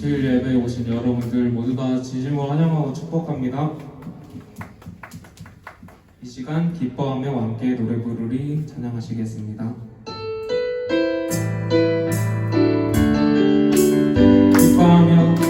주일 예배에 오신 여러분들 모두 다 진심으로 환영하고 축복합니다. 이 시간 기뻐하며 함께 노래 부르리 찬양하시겠습니다. 기뻐하며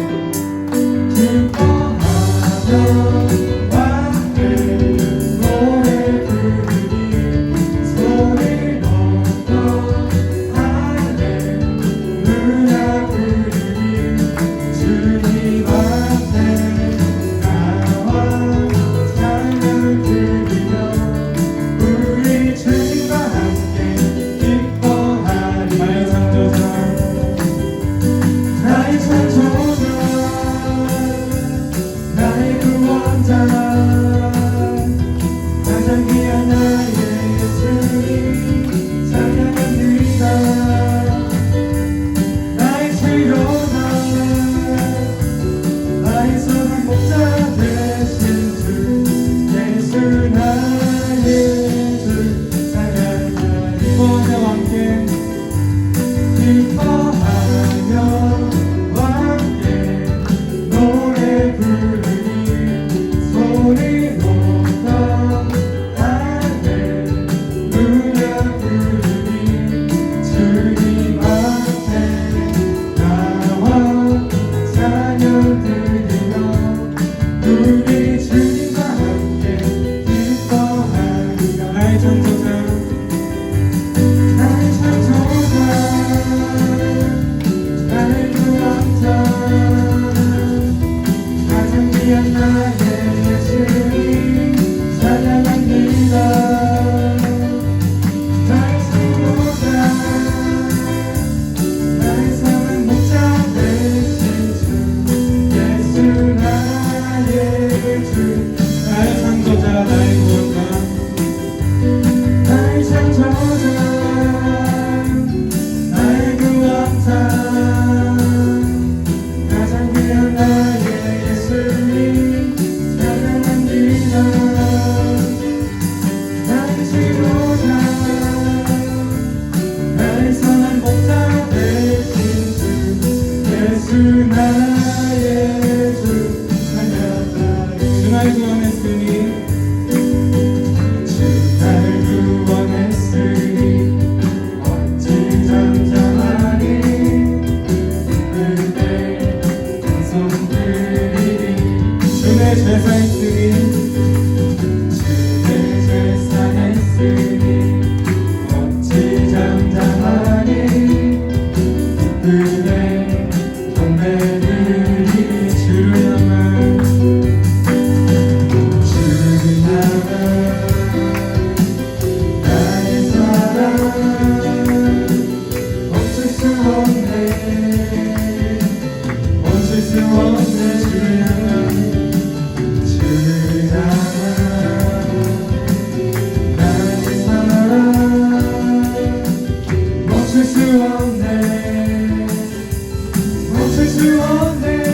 멈출 수 없네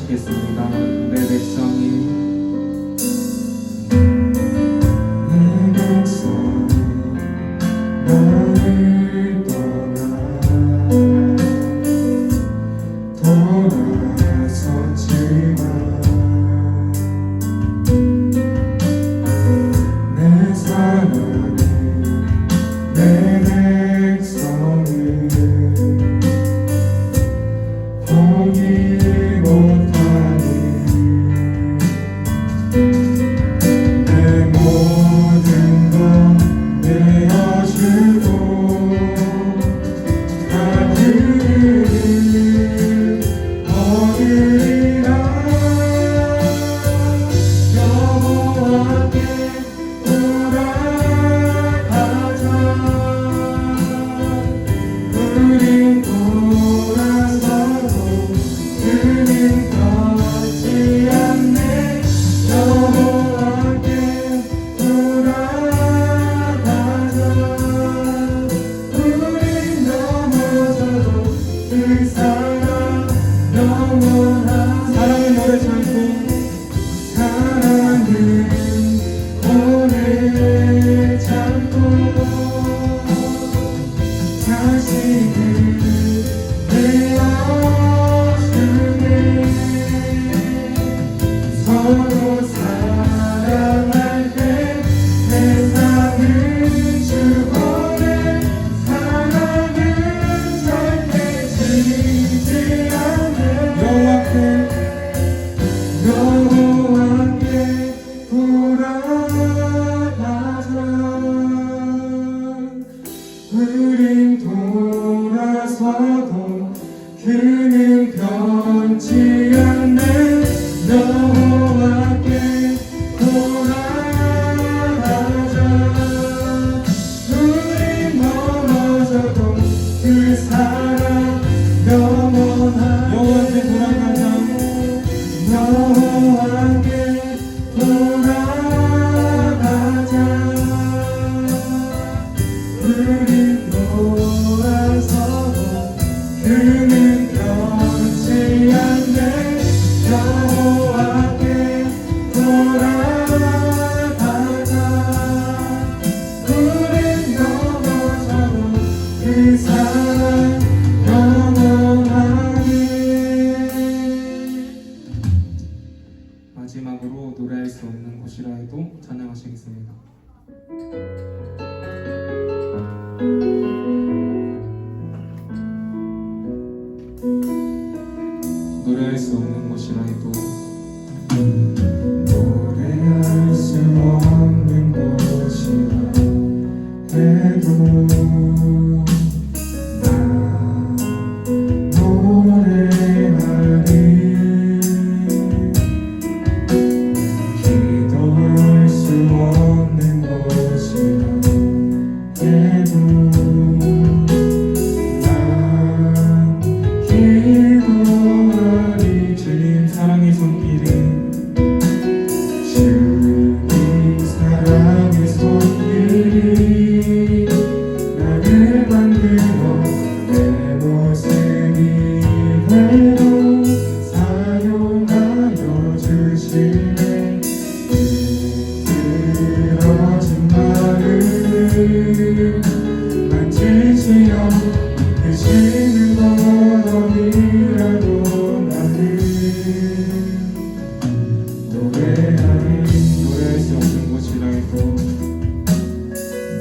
찬양하시겠습니다. 내 백성이 우린 돌아서도 그는 변치 않네. 여호와께 돌아가자. 우린 넘어져도 그 사랑 영원하네. 여호와께 돌아가자. 여호와께 돌아가자. 우린 돌아서도 그는 변치 않네. 여호와께 돌아가자. 우린 넘어져도 그 사랑 영원하네. 마지막으로 노래할 수 없는 곳이라 해도 찬양하시겠습니다. 노래할 수 없는 곳이라 해도 노래할 수 없는 곳이라 해도 나 노래하리. 기도할 수 없는 곳이라 해도 난 기도하리. 주님 사랑의 손길이 주님 사랑의 손길이 나를 만들어 내 모습이 되어 사용하여 주시네. 부러진 마음 만지시어 드시는 것이라도 나를 노래하리. 노래할 수 없는 곳이라 해도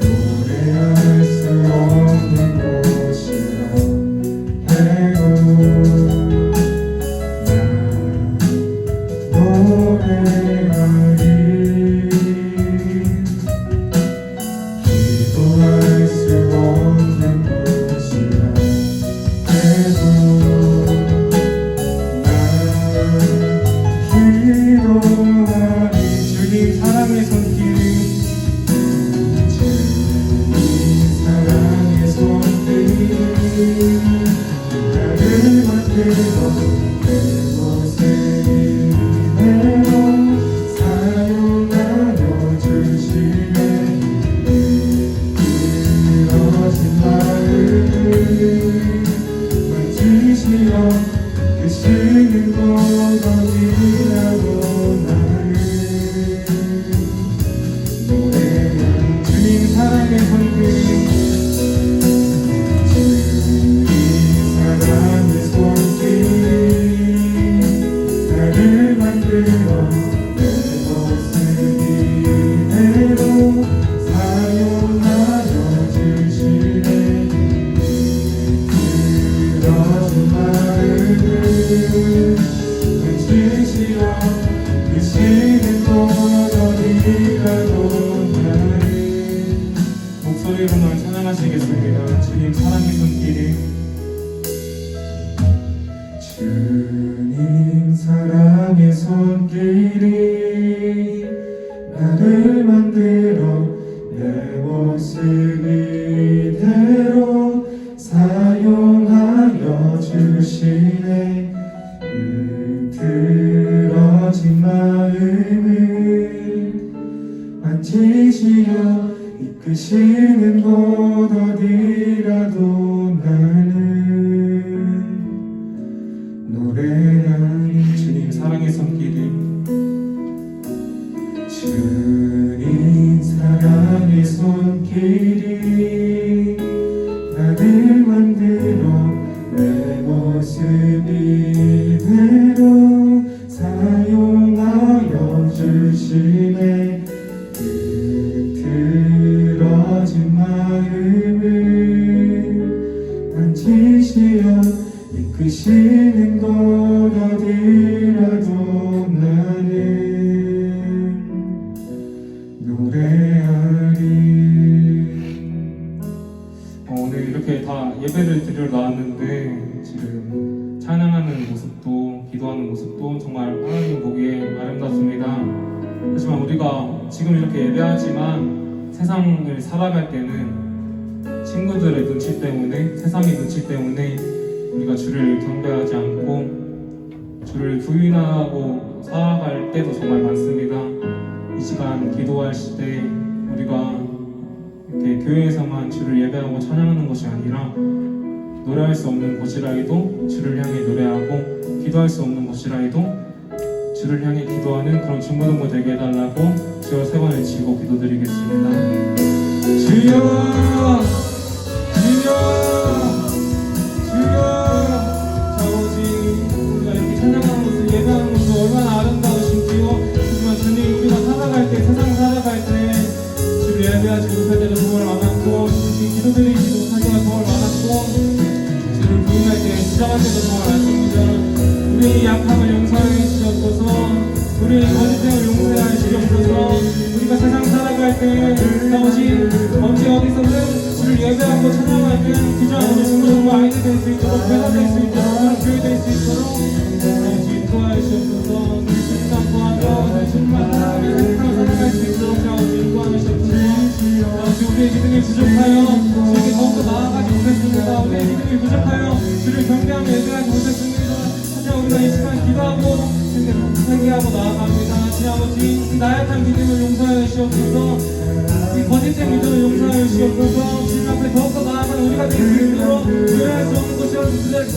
노래할 수 없는 곳이라 해도 나 노래하리. 기도할 수 없는 곳이라 해도 나 기도하리. 주님 사랑의 손길이 주님 사랑의 손길이 나를 만들어 내 모습이 되어 사용하여 주시네. 부러진 마음 만지시어 드시는 것 쓰러진 마음을 만지시어 이끄시는 곳 어디라도 나를. 목소리로만 찬양하시겠습니다. 주님 사랑의 손길이. 주님 사랑의 손길이 나를 만들어 내 모습 이대로 사용하여 주시네. 으트러진 마음을 만지시어 이끄시는 곳 어디라도 나는 노래하리. 주님 사랑의 손길이. 주님 사랑의 손길이 나를 만들어 내 모습 이대로 사용하여 주시네. 으트러진 마음을 만지시어 이끄시는 곳 어디라도 나는 노래하리. 오늘 이렇게 다 예배를 드리러 나왔는데 지금 찬양하는 모습도 기도하는 모습도 정말 하나님 보기에 아름답습니다. 하지만 우리가 지금 이렇게 예배하지만 세상을 살아갈 때는 친구들의 눈치 때문에, 세상의 눈치 때문에 우리가 주를 경배하지 않고 주를 부인하고 살아갈 때도 정말 많습니다. 이 시간 기도할 때 우리가 이렇게 교회에서만 주를 예배하고 찬양하는 것이 아니라 노래할 수 없는 곳이라도 주를 향해 노래하고 기도할 수 없는 곳이라도 주를 향해 기도하는 그런 중고등부 되게 해달라고 주여 세 번을 치고 기도드리겠습니다. 주여! 주여! 주여! 자, 오직 우리가 이렇게 찬양하는 모습, 예배하는 모습 얼마나 아름다우신지요. 하지만 주님, 우리가 살아갈 때, 세상 살아갈 때 주를 예배하지 못할 때도 정말 많았고, 기도드리지 못할 때가 정말 많았고, 주를 부인할 때, 주장할 때도 정말 많습니다. 우리의 약함을 용서해 주시옵소서. 우리의 거짓됨을 용서해 주시옵소서. 우리가 세상 살아갈 때 오직 언제 어디서든 주를 예배하고 찬양하는 기도하는 중고등부 아이들 될 수 있도록, 교사 될 수 있도록, 그런 교회 될 수 있도록 주님 도와해 주시옵소서. 주님만 구하며 주님만 사랑하며 세상을 살아갈 수 있도록 주님 도와해 주시옵소서. 우리의 믿음이 부족하여 주에게 더욱더 나아가지 못했습니다. 우리의 믿음이 부족하여 주를 경배하며 예배하지 못했습니다. 우리가 이 시간 기도하고 회개하고 나아갑니다. 주님 아버지, 이 나약한 믿음을 용서하여 주시옵소서. 이 거짓된 믿음을 용서하여 주시옵소서. 주님 앞에 더욱더 나아가는 우리가 될 수 있도록 노래할 수 없는 곳이라도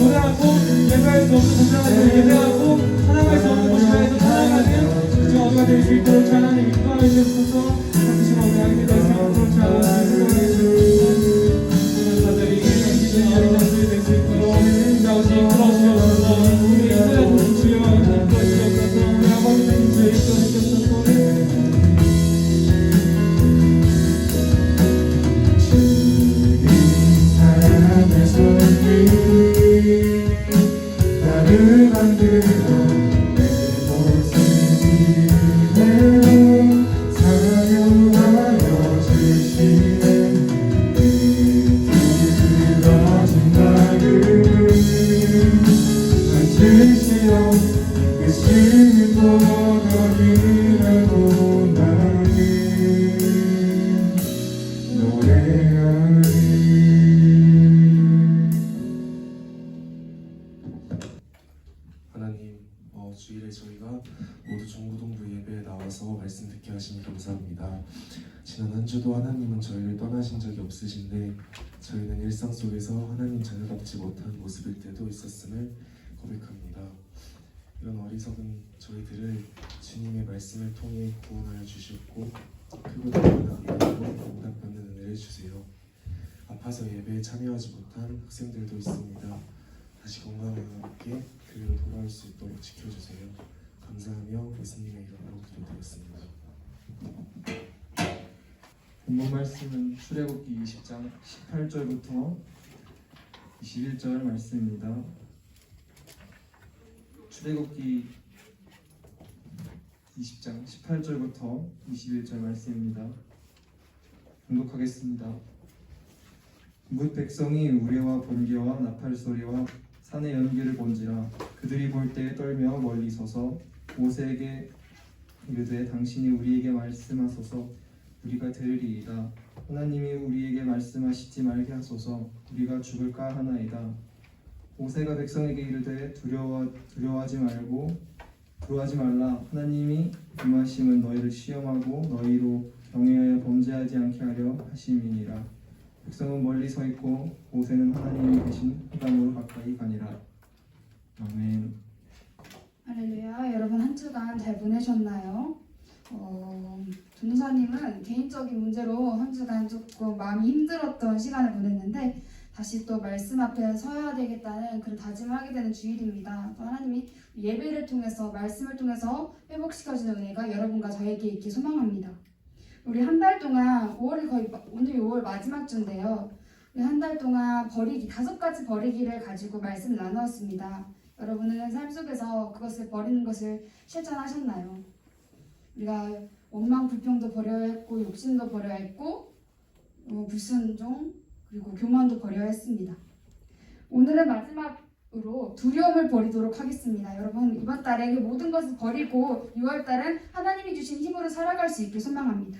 노래하고 예배할 수 없는 곳이라도 예배하고 찬양할 수 없는 곳이라도 찬양하는 주님 우리가 될 수 있도록 주 하나님 인도하여 주시옵소서. 같으신 우리 아이들 될 수 있도록 주 하나님 인도하여 주시옵소서. 자들이 기도의 어린아이들이 될 수 있도록 주 아버지 이끌어 주시옵소서. 우리 이들의 주여 이끌어 주시옵소서. 우리 아버지의 주여 이끌어 주시옵소서. 주님 사랑의 손길이 나를 만들어 내 모습 이대로 사용하여 주시네. 으트러진 마음을 만지시어 이끄시는 곳 어디라도 나를 노래하리. 하나님, 주일에 저희가 모두 중고등부 예배에 나와서 말씀 듣게 하시니 감사합니다. 지난 한 주도 하나님은 저희를 떠나신 적이 없으신데 저희는 일상 속에서 하나님 자녀답지 못한 모습일 때도 있었음을 고백합니다. 이런 어리석은 저희들을 주님의 말씀을 통해 구원하여 주셨고 크고 작은 아이들로 응답받는 은혜를 주세요. 아파서 예배에 참여하지 못한 학생들도 있습니다. 다시 건강하게 교회로 돌아올 수 있도록 지켜주세요. 감사하며 예수님의 이름으로 기도드렸습니다. 본문 말씀은 출애굽기 20장 18절부터 21절 말씀입니다. 출애굽기 20장 18절부터 21절 말씀입니다. 봉독하겠습니다. 뭇 백성이 우레와 번개와 나팔 소리와 산의 연기를 본지라 그들이 볼 때에 떨며 멀리 서서 모세에게 이르되 당신이 우리에게 말씀하소서 우리가 들으리이다. 하나님이 우리에게 말씀하시지 말게 하소서 우리가 죽을까 하나이다. 모세가 백성에게 이르되 두려워하지 말라. 하나님이 임하심은 너희를 시험하고 너희로 경외하여 범죄하지 않게 하려 하심이니라. 백성은 멀리 서 있고 모세는 하나님이 계신 회당으로 가까이 가니라. 아멘. 할렐루야. 여러분 한 주간 잘 보내셨나요? 전도사님은 개인적인 문제로 한 주간 조금 마음이 힘들었던 시간을 보냈는데 다시 또 말씀 앞에 서야 되겠다는 그런 다짐을 하게 되는 주일입니다. 또 하나님이 예배를 통해서 말씀을 통해서 회복시켜주는 은혜가 여러분과 저에게 있기 소망합니다. 우리 한 달 동안 5월이 거의 오늘 5월 마지막 주인데요. 우리 한 달 동안 5가지 버리기를 가지고 말씀을 나누었습니다. 여러분은 삶 속에서 그것을 버리는 것을 실천하셨나요? 우리가 원망, 불평도 버려야 했고 욕심도 버려야 했고 불순종 그리고 교만도 버려야 했습니다. 오늘은 마지막으로 두려움을 버리도록 하겠습니다. 여러분 이번 달에 그 모든 것을 버리고 6월 달은 하나님이 주신 힘으로 살아갈 수 있길 소망합니다.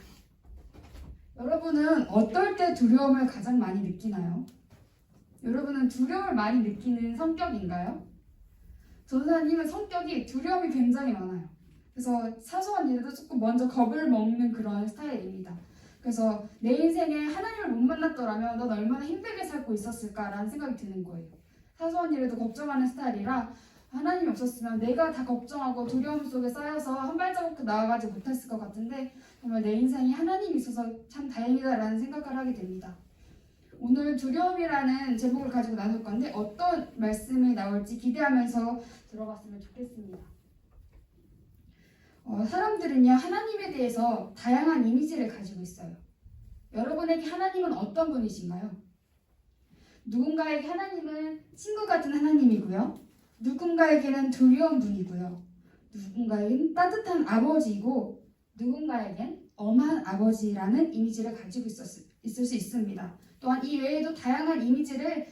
여러분은 어떨 때 두려움을 가장 많이 느끼나요? 여러분은 두려움을 많이 느끼는 성격인가요? 전도사님은 성격이 두려움이 굉장히 많아요. 그래서 사소한 일에도 조금 먼저 겁을 먹는 그런 스타일입니다. 그래서 내 인생에 하나님을 못 만났더라면 넌 얼마나 힘들게 살고 있었을까라는 생각이 드는 거예요. 사소한 일에도 걱정하는 스타일이라 하나님이 없었으면 내가 다 걱정하고 두려움 속에 쌓여서 한 발자국도 나아가지 못했을 것 같은데 정말 내 인생에 하나님이 있어서 참 다행이다라는 생각을 하게 됩니다. 오늘 두려움이라는 제목을 가지고 나눌 건데 어떤 말씀이 나올지 기대하면서 들어갔으면 좋겠습니다. 사람들은요 하나님에 대해서 다양한 이미지를 가지고 있어요. 여러분에게 하나님은 어떤 분이신가요? 누군가에게 하나님은 친구 같은 하나님이고요. 누군가에게는 두려운 분이고요. 누군가에겐 따뜻한 아버지이고 누군가에겐 엄한 아버지라는 이미지를 가지고 있을 수 있습니다. 또한 이 외에도 다양한 이미지를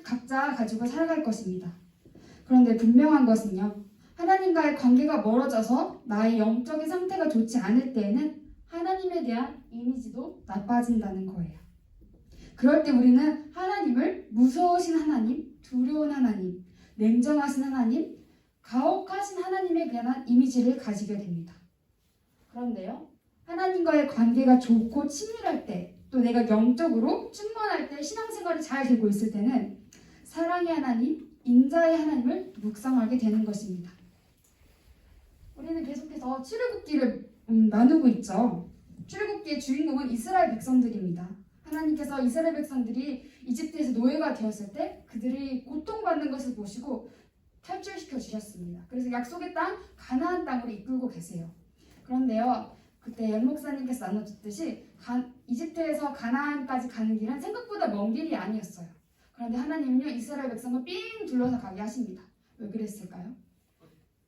각자 가지고 살아갈 것입니다. 그런데 분명한 것은요. 하나님과의 관계가 멀어져서 나의 영적인 상태가 좋지 않을 때에는 하나님에 대한 이미지도 나빠진다는 거예요. 그럴 때 우리는 하나님을 무서우신 하나님, 두려운 하나님, 냉정하신 하나님, 가혹하신 하나님에 대한 이미지를 가지게 됩니다. 그런데요, 하나님과의 관계가 좋고 친밀할 때, 또 내가 영적으로 충만할 때, 신앙생활이 잘 되고 있을 때는 사랑의 하나님, 인자의 하나님을 묵상하게 되는 것입니다. 우리는 계속해서 출애굽기를 나누고 있죠. 출애굽기의 주인공은 이스라엘 백성들입니다. 하나님께서 이스라엘 백성들이 이집트에서 노예가 되었을 때 그들이 고통받는 것을 보시고 탈출시켜 주셨습니다. 그래서 약속의 땅 가나안 땅으로 이끌고 계세요. 그런데요, 그때 연 목사님께서 나눠줬듯이 이집트에서 가나안까지 가는 길은 생각보다 먼 길이 아니었어요. 그런데 하나님은요 이스라엘 백성을 삥 둘러서 가게 하십니다. 왜 그랬을까요?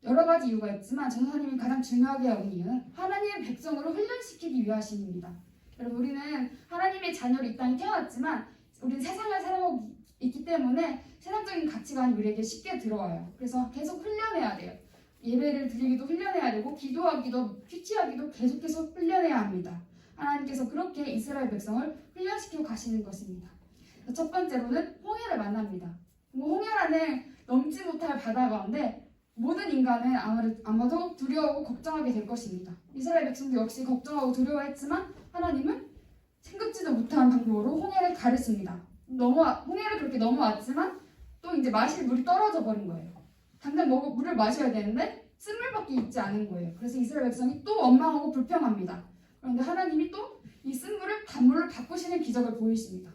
여러 가지 이유가 있지만 전도사님이 가장 중요하게 여긴 이유는 하나님의 백성으로 훈련시키기 위하심입니다. 여러분 우리는 하나님의 자녀로 이 땅에 태어났지만 우리는 세상을 살아가고 있기 때문에 세상적인 가치관이 우리에게 쉽게 들어와요. 그래서 계속 훈련해야 돼요. 예배를 드리기도 훈련해야 되고 기도하기도 큐티하기도 계속해서 훈련해야 합니다. 하나님께서 그렇게 이스라엘 백성을 훈련시키고 가시는 것입니다. 첫 번째로는 홍해를 만납니다. 홍해라는 넘지 못할 바다 가운데 모든 인간은 아마도 두려워하고 걱정하게 될 것입니다. 이스라엘 백성도 역시 걱정하고 두려워했지만 하나님은 생각지도 못한 방법으로 홍해를 가르칩니다. 홍해를 그렇게 넘어왔지만 또 이제 마실 물이 떨어져 버린 거예요. 당장 물을 마셔야 되는데 쓴물밖에 있지 않은 거예요. 그래서 이스라엘 백성이 또 원망하고 불평합니다. 그런데 하나님이 또 이 쓴물을 단물로 바꾸시는 기적을 보이십니다.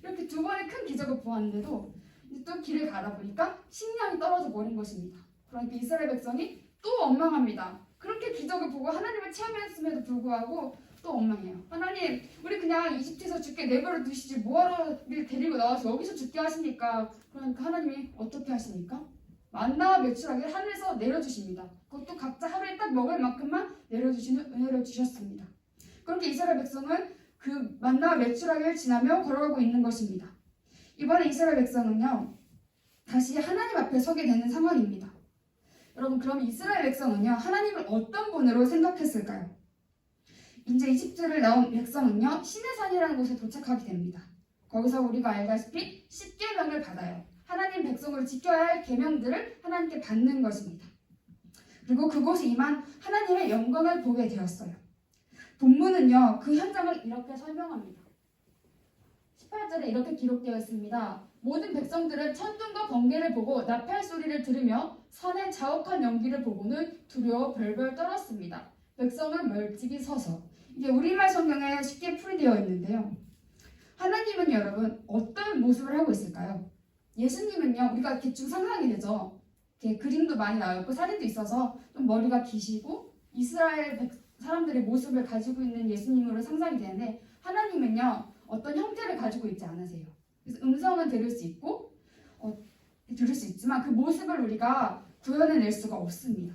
이렇게 두 번의 큰 기적을 보았는데도 이제 또 길을 가다 보니까 식량이 떨어져 버린 것입니다. 그러니까 이스라엘 백성이 또 원망합니다. 그렇게 기적을 보고 하나님을 체험했음에도 불구하고 또 엉망이에요. 하나님, 우리 그냥 이집트에서 죽게 내버려 두시지 뭐하러 우리 데리고 나와서 여기서 죽게 하십니까? 그러니까 하나님이 어떻게 하십니까? 만나와 메추라기를 하늘에서 내려주십니다. 그것도 각자 하루에 딱 먹을 만큼만 내려주시는 은혜를 주셨습니다. 그렇게 이스라엘 백성은 그 만나와 메추라기를 지나며 걸어가고 있는 것입니다. 이번에 이스라엘 백성은요, 다시 하나님 앞에 서게 되는 상황입니다. 여러분, 그럼 이스라엘 백성은요, 하나님을 어떤 분으로 생각했을까요? 이제 이집트를 나온 백성은요, 시내산이라는 곳에 도착하게 됩니다. 거기서 우리가 알다시피 10계명을 받아요. 하나님 백성을 지켜야 할 계명들을 하나님께 받는 것입니다. 그리고 그곳에 임한 하나님의 영광을 보게 되었어요. 본문은요, 그 현장을 이렇게 설명합니다. 18절에 이렇게 기록되어 있습니다. 모든 백성들은 천둥과 번개를 보고 나팔 소리를 들으며 산의 자욱한 연기를 보고는 두려워 벌벌 떨었습니다. 백성은 멀찍이 서서. 이게 우리말 성경에 쉽게 풀이되어 있는데요. 하나님은 여러분 어떤 모습을 하고 있을까요? 예수님은요, 우리가 대충 상상이 되죠. 이렇게 그림도 많이 나왔고 사진도 있어서 좀 머리가 기시고 이스라엘 사람들의 모습을 가지고 있는 예수님으로 상상이 되는데, 하나님은요 어떤 형태를 가지고 있지 않으세요. 그래서 음성은 들을 수 있고 들을 수 있지만 그 모습을 우리가 구현해낼 수가 없습니다.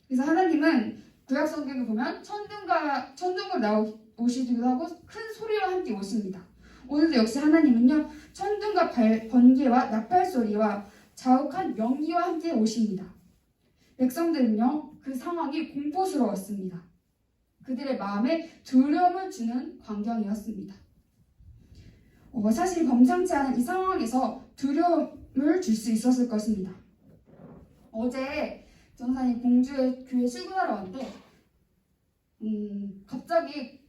그래서 하나님은 구약 성경을 보면 천둥으로 나오시기도 하고 큰 소리와 함께 오십니다. 오늘도 역시 하나님은요, 천둥과 번개와 나팔 소리와 자욱한 연기와 함께 오십니다. 백성들은요, 그 상황이 공포스러웠습니다. 그들의 마음에 두려움을 주는 광경이었습니다. 사실 범상치 않은 이 상황에서 두려움을 줄 수 있었을 것입니다. 어제 전사님 공주의 교회 출근하러 왔는데 갑자기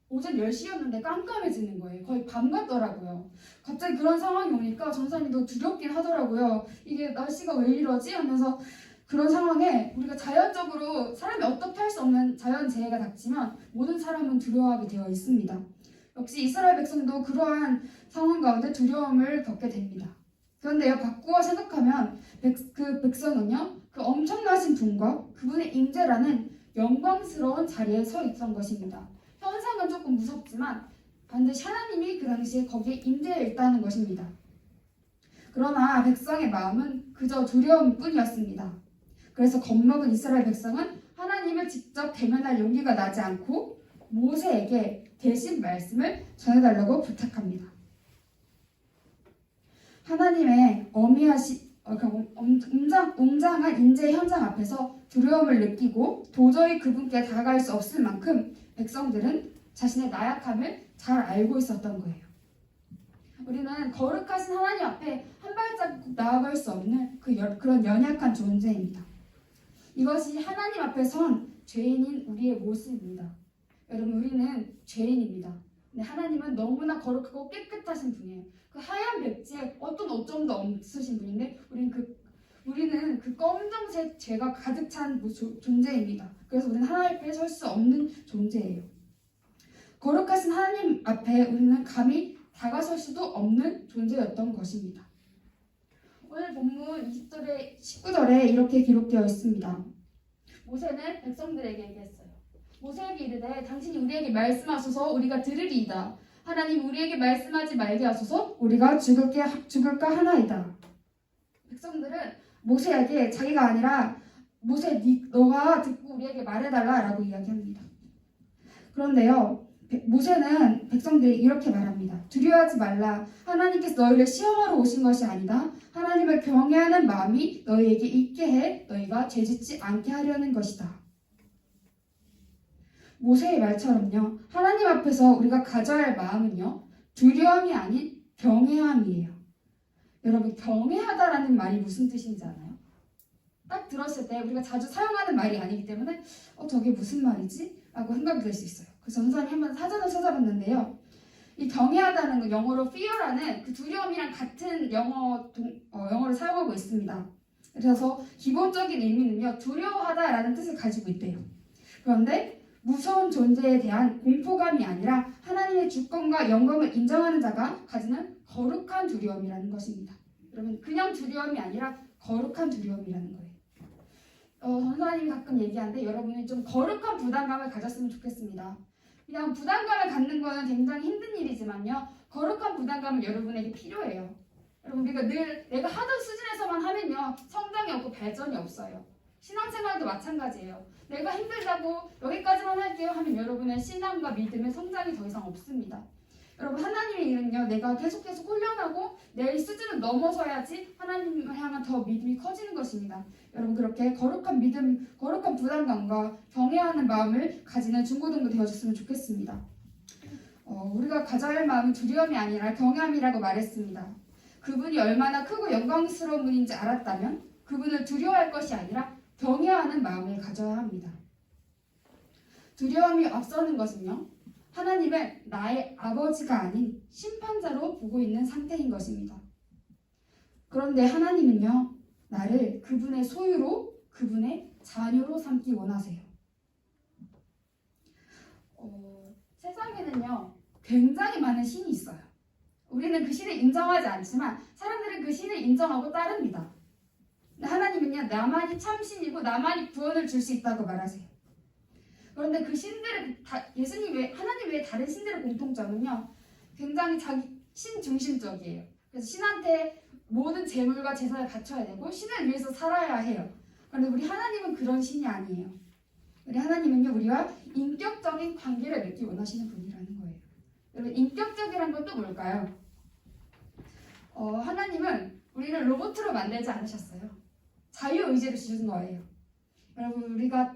오전 10시였는데 깜깜해지는 거예요. 거의 밤 같더라고요. 갑자기 그런 상황이 오니까 전사님도 두렵긴 하더라고요. 이게 날씨가 왜 이러지? 하면서 그런 상황에 우리가 자연적으로 사람이 어떻게 할 수 없는 자연재해가 닥치면 모든 사람은 두려워하게 되어 있습니다. 역시 이스라엘 백성도 그러한 상황 가운데 두려움을 겪게 됩니다. 그런데요, 바꾸어 생각하면 그 백성은요, 그 엄청나신 분과 그분의 임재라는 영광스러운 자리에 서 있던 것입니다. 현상은 조금 무섭지만 반드시 하나님이 그 당시에 거기에 임재해 있다는 것입니다. 그러나 백성의 마음은 그저 두려움뿐이었습니다. 그래서 겁먹은 이스라엘 백성은 하나님을 직접 대면할 용기가 나지 않고 모세에게 대신 말씀을 전해달라고 부탁합니다. 하나님의 웅장한 인재 현장 앞에서 두려움을 느끼고 도저히 그분께 다가갈 수 없을 만큼 백성들은 자신의 나약함을 잘 알고 있었던 거예요. 우리는 거룩하신 하나님 앞에 한 발자국 나아갈 수 없는 그런 연약한 존재입니다. 이것이 하나님 앞에 선 죄인인 우리의 모습입니다. 여러분, 우리는 죄인입니다. 근데 하나님은 너무나 거룩하고 깨끗하신 분이에요. 그 하얀 백지에 어떤 오점도 없으신 분인데 우리는 그 검정색 죄가 가득 찬 존재입니다. 그래서 우리는 하나님 앞에 설 수 없는 존재예요. 거룩하신 하나님 앞에 우리는 감히 다가설 수도 없는 존재였던 것입니다. 오늘 본문 20절에 19절에 이렇게 기록되어 있습니다. 모세는 백성들에게 얘기했어요. 모세에게 이르되 당신이 우리에게 말씀하소서 우리가 들으리이다. 하나님 우리에게 말씀하지 말게 하소서 우리가 죽을까 하나이다. 백성들은 모세에게 자기가 아니라 모세 너가 듣고 우리에게 말해달라라고 이야기합니다. 그런데요, 모세는 백성들이 이렇게 말합니다. 두려워하지 말라. 하나님께서 너희를 시험하러 오신 것이 아니다. 하나님을 경외하는 마음이 너희에게 있게 해 너희가 죄짓지 않게 하려는 것이다. 모세의 말처럼요, 하나님 앞에서 우리가 가져야 할 마음은요, 두려움이 아닌 경외함이에요. 여러분, 경외하다라는 말이 무슨 뜻인지 아나요? 딱 들었을 때 우리가 자주 사용하는 말이 아니기 때문에 저게 무슨 말이지? 라고 생각이 될 수 있어요. 그래서 전사님 한번 사전을 찾아봤는데요, 이 경외하다는 거 영어로 fear라는 그 두려움이랑 같은 영어를 사용하고 있습니다. 그래서 기본적인 의미는요, 두려워하다라는 뜻을 가지고 있대요. 그런데 무서운 존재에 대한 공포감이 아니라 하나님의 주권과 영광을 인정하는 자가 가지는 거룩한 두려움이라는 것입니다. 여러분, 그냥 두려움이 아니라 거룩한 두려움이라는 거예요. 전사님이 가끔 얘기하는데 여러분이 좀 거룩한 부담감을 가졌으면 좋겠습니다. 그냥 부담감을 갖는 거는 굉장히 힘든 일이지만요. 거룩한 부담감은 여러분에게 필요해요. 여러분, 우리가 늘 내가 하던 수준에서만 하면요. 성장이 없고 발전이 없어요. 신앙생활도 마찬가지예요. 내가 힘들다고 여기까지만 할게요 하면 여러분의 신앙과 믿음의 성장이 더 이상 없습니다. 여러분, 하나님의 일은요. 내가 계속 훈련하고 내 수준을 넘어서야지 하나님을 향한 더 믿음이 커지는 것입니다. 여러분, 그렇게 거룩한 믿음, 거룩한 부담감과 경외하는 마음을 가지는 중고등부 되어줬으면 좋겠습니다. 우리가 가져야 할 마음은 두려움이 아니라 경외함이라고 말했습니다. 그분이 얼마나 크고 영광스러운 분인지 알았다면 그분을 두려워할 것이 아니라 경외하는 마음을 가져야 합니다. 두려움이 앞서는 것은요. 하나님을 나의 아버지가 아닌 심판자로 보고 있는 상태인 것입니다. 그런데 하나님은요. 나를 그분의 소유로, 그분의 자녀로 삼기 원하세요. 세상에는요. 굉장히 많은 신이 있어요. 우리는 그 신을 인정하지 않지만 사람들은 그 신을 인정하고 따릅니다. 하나님은요. 나만이 참신이고 나만이 구원을 줄 수 있다고 말하세요. 그런데 그 신들은 예수님 외에, 하나님 외에 다른 신들의 공통점은요. 굉장히 자기 신 중심적이에요. 그래서 신한테 모든 재물과 재산을 바쳐야 되고 신을 위해서 살아야 해요. 그런데 우리 하나님은 그런 신이 아니에요. 우리 하나님은요. 우리와 인격적인 관계를 맺기 원하시는 분이라는 거예요. 여러분, 인격적이란 건 또 뭘까요? 하나님은 우리를 로봇으로 만들지 않으셨어요. 자유의지를 주신 거예요. 여러분, 우리가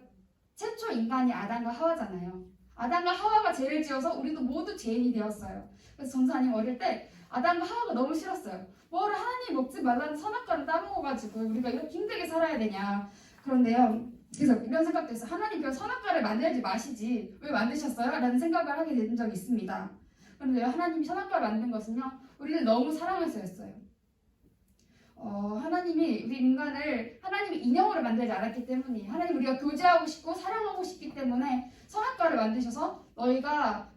최초 인간이 아담과 하와잖아요. 아담과 하와가 죄를 지어서 우리도 모두 죄인이 되었어요. 그래서 전사님 어릴 때 아담과 하와가 너무 싫었어요. 뭐를 하나님 먹지 말라는 선악과를 따먹어가지고 우리가 이렇게 힘들게 살아야 되냐. 그런데요. 그래서 이런 생각도 했어요. 하나님 그 선악과를 만들지 마시지 왜 만드셨어요? 라는 생각을 하게 된 적이 있습니다. 그런데 하나님이 선악과를 만든 것은요. 우리를 너무 사랑해서였어요. 하나님이 우리 인간을 하나님의 인형으로 만들지 않았기 때문이에요. 하나님 우리가 교제하고 싶고 사랑하고 싶기 때문에 선악과를 만드셔서 너희가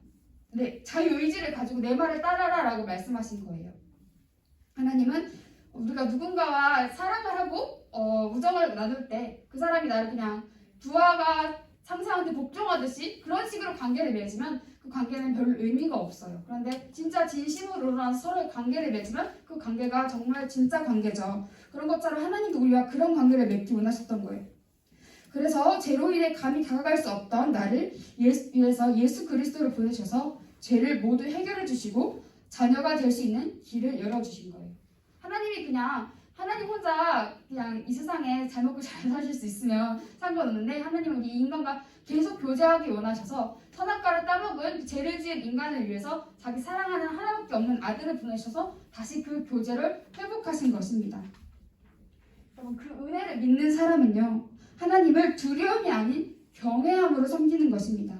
자유의지를 가지고 내 말을 따라라 라고 말씀하신 거예요. 하나님은 우리가 누군가와 사랑을 하고 우정을 나눌 때 그 사람이 나를 그냥 부하가 상사한테 복종하듯이 그런 식으로 관계를 맺으면 그 관계는 별 의미가 없어요. 그런데 진짜 진심으로 서로의 관계를 맺으면 그 관계가 정말 진짜 관계죠. 그런 것처럼 하나님도 우리와 그런 관계를 맺기 원하셨던 거예요. 그래서 죄로 인해 감히 다가갈 수 없던 나를 위해서 예수 그리스도를 보내셔서 죄를 모두 해결해 주시고 자녀가 될 수 있는 길을 열어주신 거예요. 하나님이 그냥 하나님 혼자 그냥 이 세상에 잘 먹고 잘 사실 수 있으면 상관없는데 하나님은 우리 인간과 계속 교제하기 원하셔서 선악과를 따먹은 죄를 지은 인간을 위해서 자기 사랑하는 하나밖에 없는 아들을 보내셔서 다시 그 교제를 회복하신 것입니다. 여러분, 그 은혜를 믿는 사람은요. 하나님을 두려움이 아닌 경외함으로 섬기는 것입니다.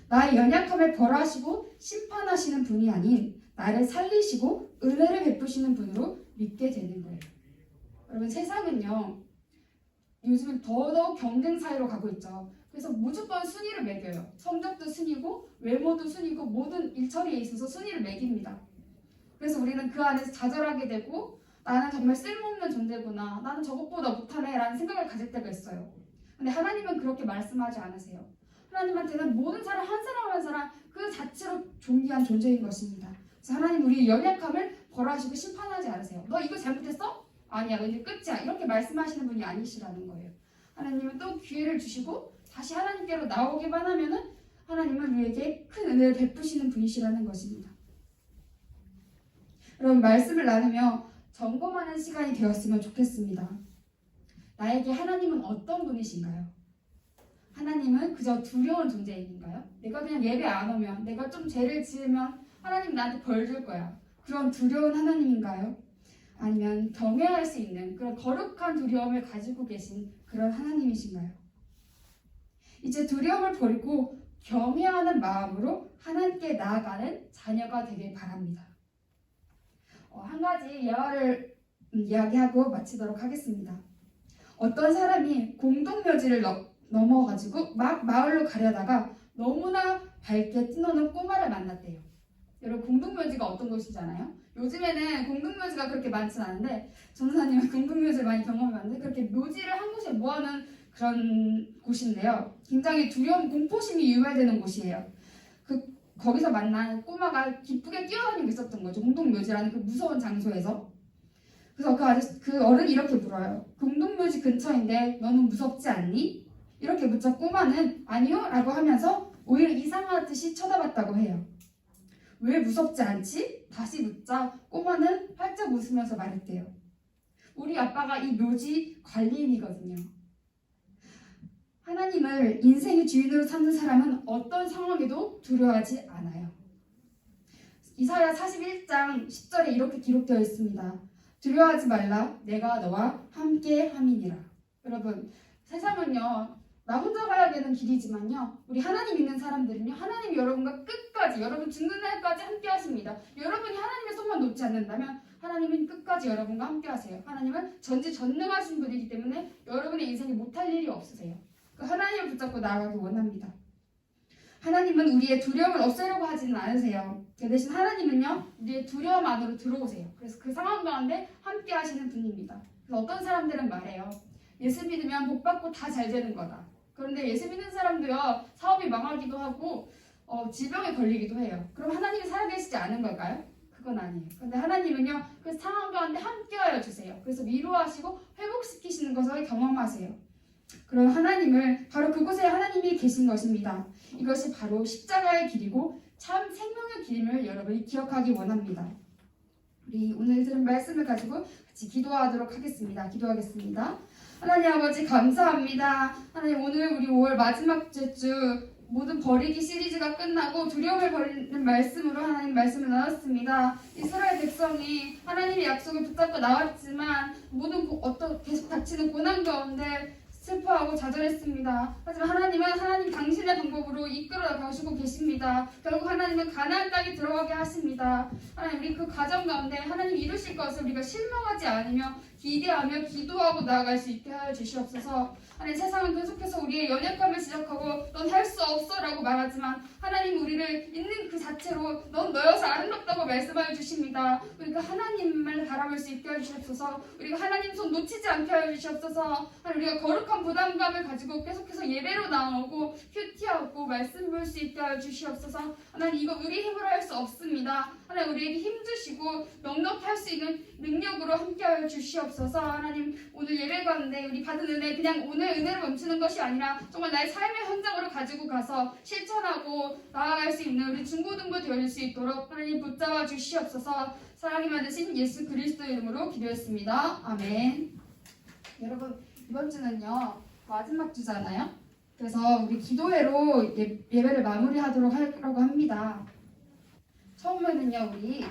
나의 연약함을 벌하시고 심판하시는 분이 아닌 나를 살리시고 은혜를 베푸시는 분으로 믿게 되는 거예요. 여러분, 세상은요. 요즘은 더더욱 경쟁 사회로 가고 있죠. 그래서 무조건 순위를 매겨요. 성적도 순위고 외모도 순위고 모든 일처리에 있어서 순위를 매깁니다. 그래서 우리는 그 안에서 좌절하게 되고 나는 정말 쓸모없는 존재구나. 나는 저것보다 못하네 라는 생각을 가질 때가 있어요. 근데 하나님은 그렇게 말씀하지 않으세요. 하나님한테는 모든 사람 한 사람 한 사람 그 자체로 존귀한 존재인 것입니다. 그래서 하나님 우리의 연약함을 벌하시고 심판하지 않으세요. 너 이거 잘못했어? 아니야, 너 이제 끝이야. 이렇게 말씀하시는 분이 아니시라는 거예요. 하나님은 또 기회를 주시고 다시 하나님께로 나오기만 하면은 하나님은 우리에게 큰 은혜를 베푸시는 분이시라는 것입니다. 여러분, 말씀을 나누며 점검하는 시간이 되었으면 좋겠습니다. 나에게 하나님은 어떤 분이신가요? 하나님은 그저 두려운 존재인가요? 내가 그냥 예배 안 오면, 내가 좀 죄를 지으면 하나님 나한테 벌 줄 거야. 그런 두려운 하나님인가요? 아니면 경외할 수 있는 그런 거룩한 두려움을 가지고 계신 그런 하나님이신가요? 이제 두려움을 버리고 경외하는 마음으로 하나님께 나아가는 자녀가 되길 바랍니다. 한 가지 예화를 이야기하고 마치도록 하겠습니다. 어떤 사람이 공동묘지를 넘어가지고 막 마을로 가려다가 너무나 밝게 뛰노는 꼬마를 만났대요. 여러분, 공동묘지가 어떤 곳이잖아요? 요즘에는 공동묘지가 그렇게 많진 않은데 전도사님은 공동묘지를 많이 경험해봤는데 그렇게 묘지를 한 곳에 모아놓은 그런 곳인데요. 굉장히 두려움, 공포심이 유발되는 곳이에요. 거기서 만난 꼬마가 기쁘게 뛰어다니고 있었던 거죠. 공동묘지라는 그 무서운 장소에서. 그래서 그 어른이 이렇게 물어요. 공동묘지 근처인데 너는 무섭지 않니? 이렇게 묻자 꼬마는 아니요 라고 하면서 오히려 이상하듯이 쳐다봤다고 해요. 왜 무섭지 않지? 다시 묻자 꼬마는 활짝 웃으면서 말했대요. 우리 아빠가 이 묘지 관리인이거든요. 하나님을 인생의 주인으로 삼는 사람은 어떤 상황에도 두려워하지 않아요. 이사야 41장 10절에 이렇게 기록되어 있습니다. 두려워하지 말라, 내가 너와 함께 함이니라. 여러분, 세상은요 나 혼자 가야 되는 길이지만요, 우리 하나님 믿는 사람들은요, 하나님이 여러분과 끝까지, 여러분 죽는 날까지 함께 하십니다. 여러분이 하나님의 손만 놓지 않는다면 하나님은 끝까지 여러분과 함께 하세요. 하나님은 전지전능하신 분이기 때문에 여러분의 인생에 못할 일이 없으세요. 그 하나님을 붙잡고 나아가기 원합니다. 하나님은 우리의 두려움을 없애려고 하지는 않으세요. 그 대신 하나님은요, 우리의 두려움 안으로 들어오세요. 그래서 그 상황 가운데 함께 하시는 분입니다. 그래서 어떤 사람들은 말해요. 예수 믿으면 복 받고 다 잘 되는 거다. 그런데 예수 믿는 사람도요, 사업이 망하기도 하고 질병에 걸리기도 해요. 그럼 하나님이 살아계시지 않은 걸까요? 그건 아니에요. 근데 하나님은요, 그 상황 가운데 함께하여 주세요. 그래서 위로하시고 회복시키시는 것을 경험하세요. 그런 하나님을, 바로 그곳에 하나님이 계신 것입니다. 이것이 바로 십자가의 길이고 참 생명의 길임을 여러분이 기억하기 원합니다. 우리 오늘 들은 말씀을 가지고 같이 기도하도록 하겠습니다. 기도하겠습니다. 하나님 아버지 감사합니다. 하나님, 오늘 우리 5월 마지막 주 모든 버리기 시리즈가 끝나고 두려움을 버리는 말씀으로 하나님 말씀을 나눴습니다. 이스라엘 백성이 하나님의 약속을 붙잡고 나왔지만 모든 계속 닥치는 고난 가운데 슬퍼하고 좌절했습니다. 하지만 하나님은 하나님 당신의 방법으로 이끌어 가시고 계십니다. 결국 하나님은 가나안 땅에 들어가게 하십니다. 하나님, 우리 그 과정 가운데 하나님 이루실 것을 우리가 실망하지 않으며 기대하며 기도하고 나아갈 수 있게 하여 주시옵소서. 하나님, 세상은 계속해서 우리의 연약함을 지적하고 넌 할 수 없어 라고 말하지만 하나님 우리를 있는 그 자체로 넌 너여서 아름답다고 말씀하여 주십니다. 우리가 하나님을 바라볼 수 있게 하여 주시옵소서. 우리가 하나님 손 놓치지 않게 하여 주시옵소서. 하나님, 우리가 거룩한 부담감을 가지고 계속해서 예배로 나오고 큐티하고 말씀 볼 수 있게 하여 주시옵소서. 하나님, 이거 우리 힘으로 할 수 없습니다. 하나님, 우리에게 힘 주시고 넉넉히 할 수 있는 능력으로 함께 하여 주시옵소서. 하나님, 오늘 예배 가운데 우리 받은 은혜 그냥 오늘 은혜로 멈추는 것이 아니라 정말 나의 삶의 현장으로 가지고 가서 실천하고 나아갈 수 있는 우리 중고등부 될 수 있도록 하나님 붙잡아 주시옵소서. 사랑이 많으신 예수 그리스도의 이름으로 기도했습니다. 아멘. 여러분, 이번 주는요 마지막 주잖아요. 그래서 우리 기도회로 예배를 마무리하도록 하려고 합니다. 처음에는요, 우리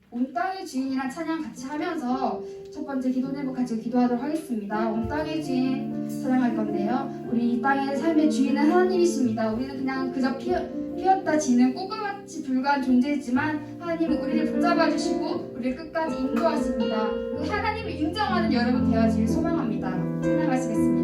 온 땅의 주인이란 찬양 같이 하면서 첫 번째 기도 제목 가지고 기도하도록 하겠습니다. 온 땅의 주인 찬양할 건데요, 우리 이 땅의 삶의 주인은 하나님이십니다. 우리는 그냥 그저 피었다 지는 꽃과같이 불과한 존재이지만 하나님은 우리를 붙잡아 주시고 우리를 끝까지 인도하십니다. 그 하나님을 인정하는 여러분 되어지길 소망합니다. 찬양하시겠습니다.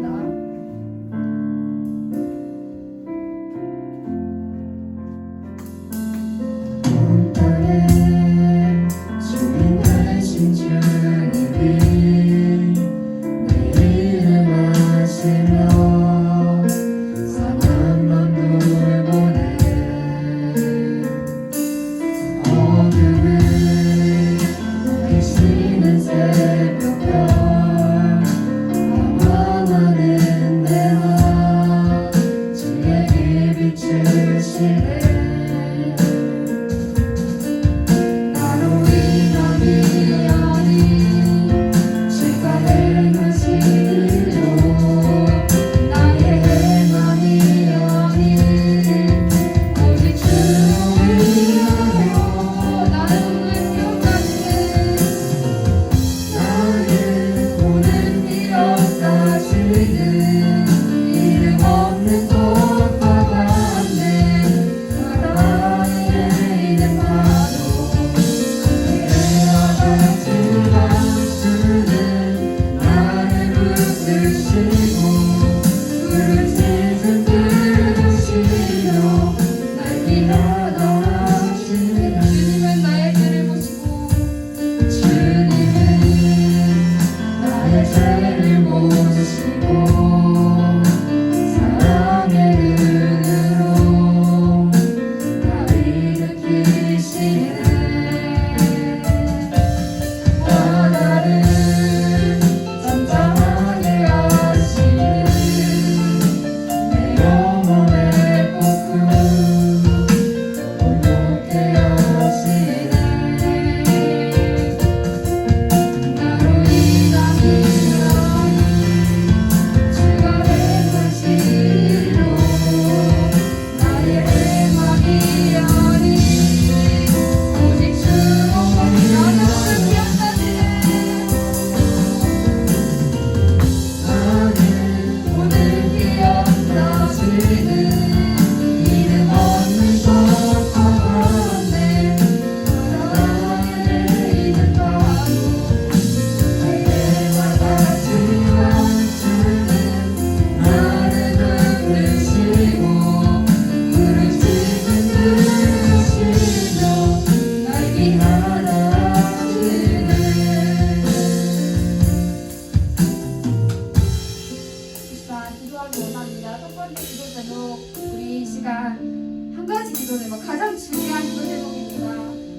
이번에 가장 중요한 기도 제목입니다.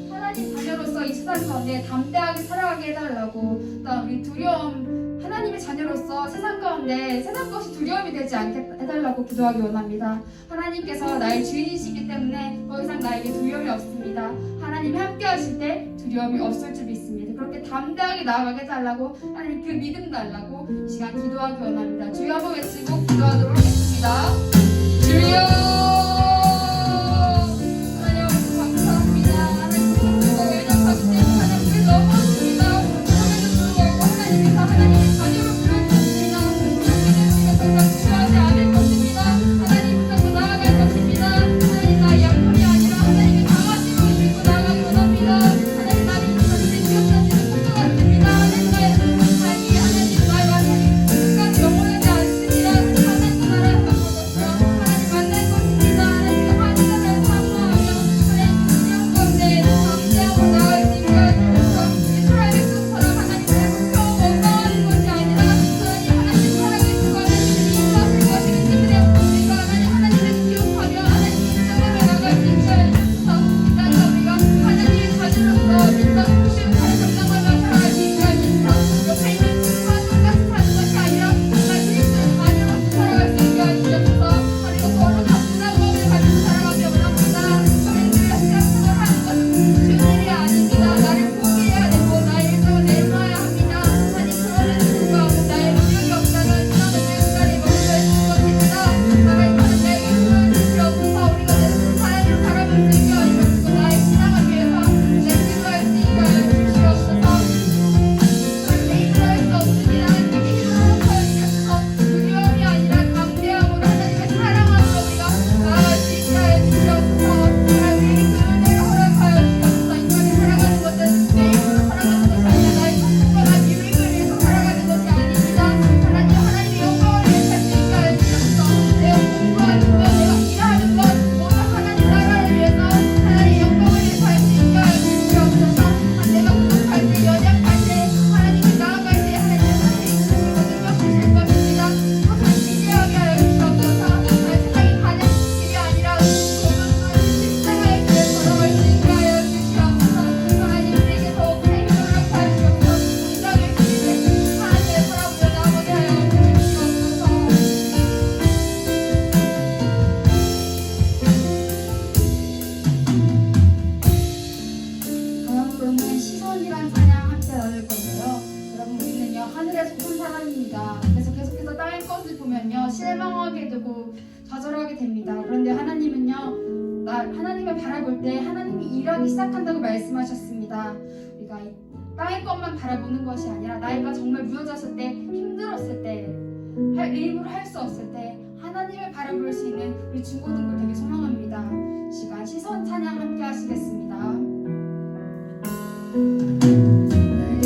하나님 자녀로서 이 세상 가운데 담대하게 살아가게 해달라고, 그다음 우리 두려움, 하나님의 자녀로서 세상 가운데 세상 것이 두려움이 되지 않게 해달라고 기도하기 원합니다. 하나님께서 나의 주인이시기 때문에 더 이상 나에게 두려움이 없습니다. 하나님이 함께 하실 때 두려움이 없을 줄 믿습니다. 그렇게 담대하게 나아가게 해달라고, 하나님 그 믿음 달라고 이 시간 기도하기 원합니다. 주여 한번 외치고 기도하도록 하겠습니다. 주여! 실망하게 되고 좌절하게 됩니다. 그런데 하나님은요, 하나님을 바라볼 때 하나님이 일하기 시작한다고 말씀하셨습니다. 우리가 이 땅의 것만 바라보는 것이 아니라 나이가 정말 무너졌을 때, 힘들었을 때, 일부러 할 수 없을 때 하나님을 바라볼 수 있는 우리 중고등부 되게 소망합니다. 시간 시선 찬양 함께 하시겠습니다.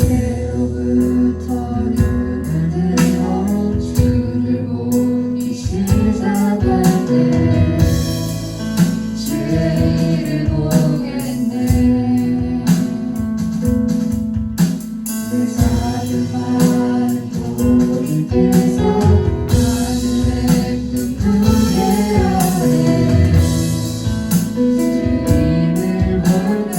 내로부터 눈을 들어 주를 보기 시작하네. 주의 일을 보겠네. 내 작은 마음 돌이켜서 하늘의 눈물에 아래 주님을 보네.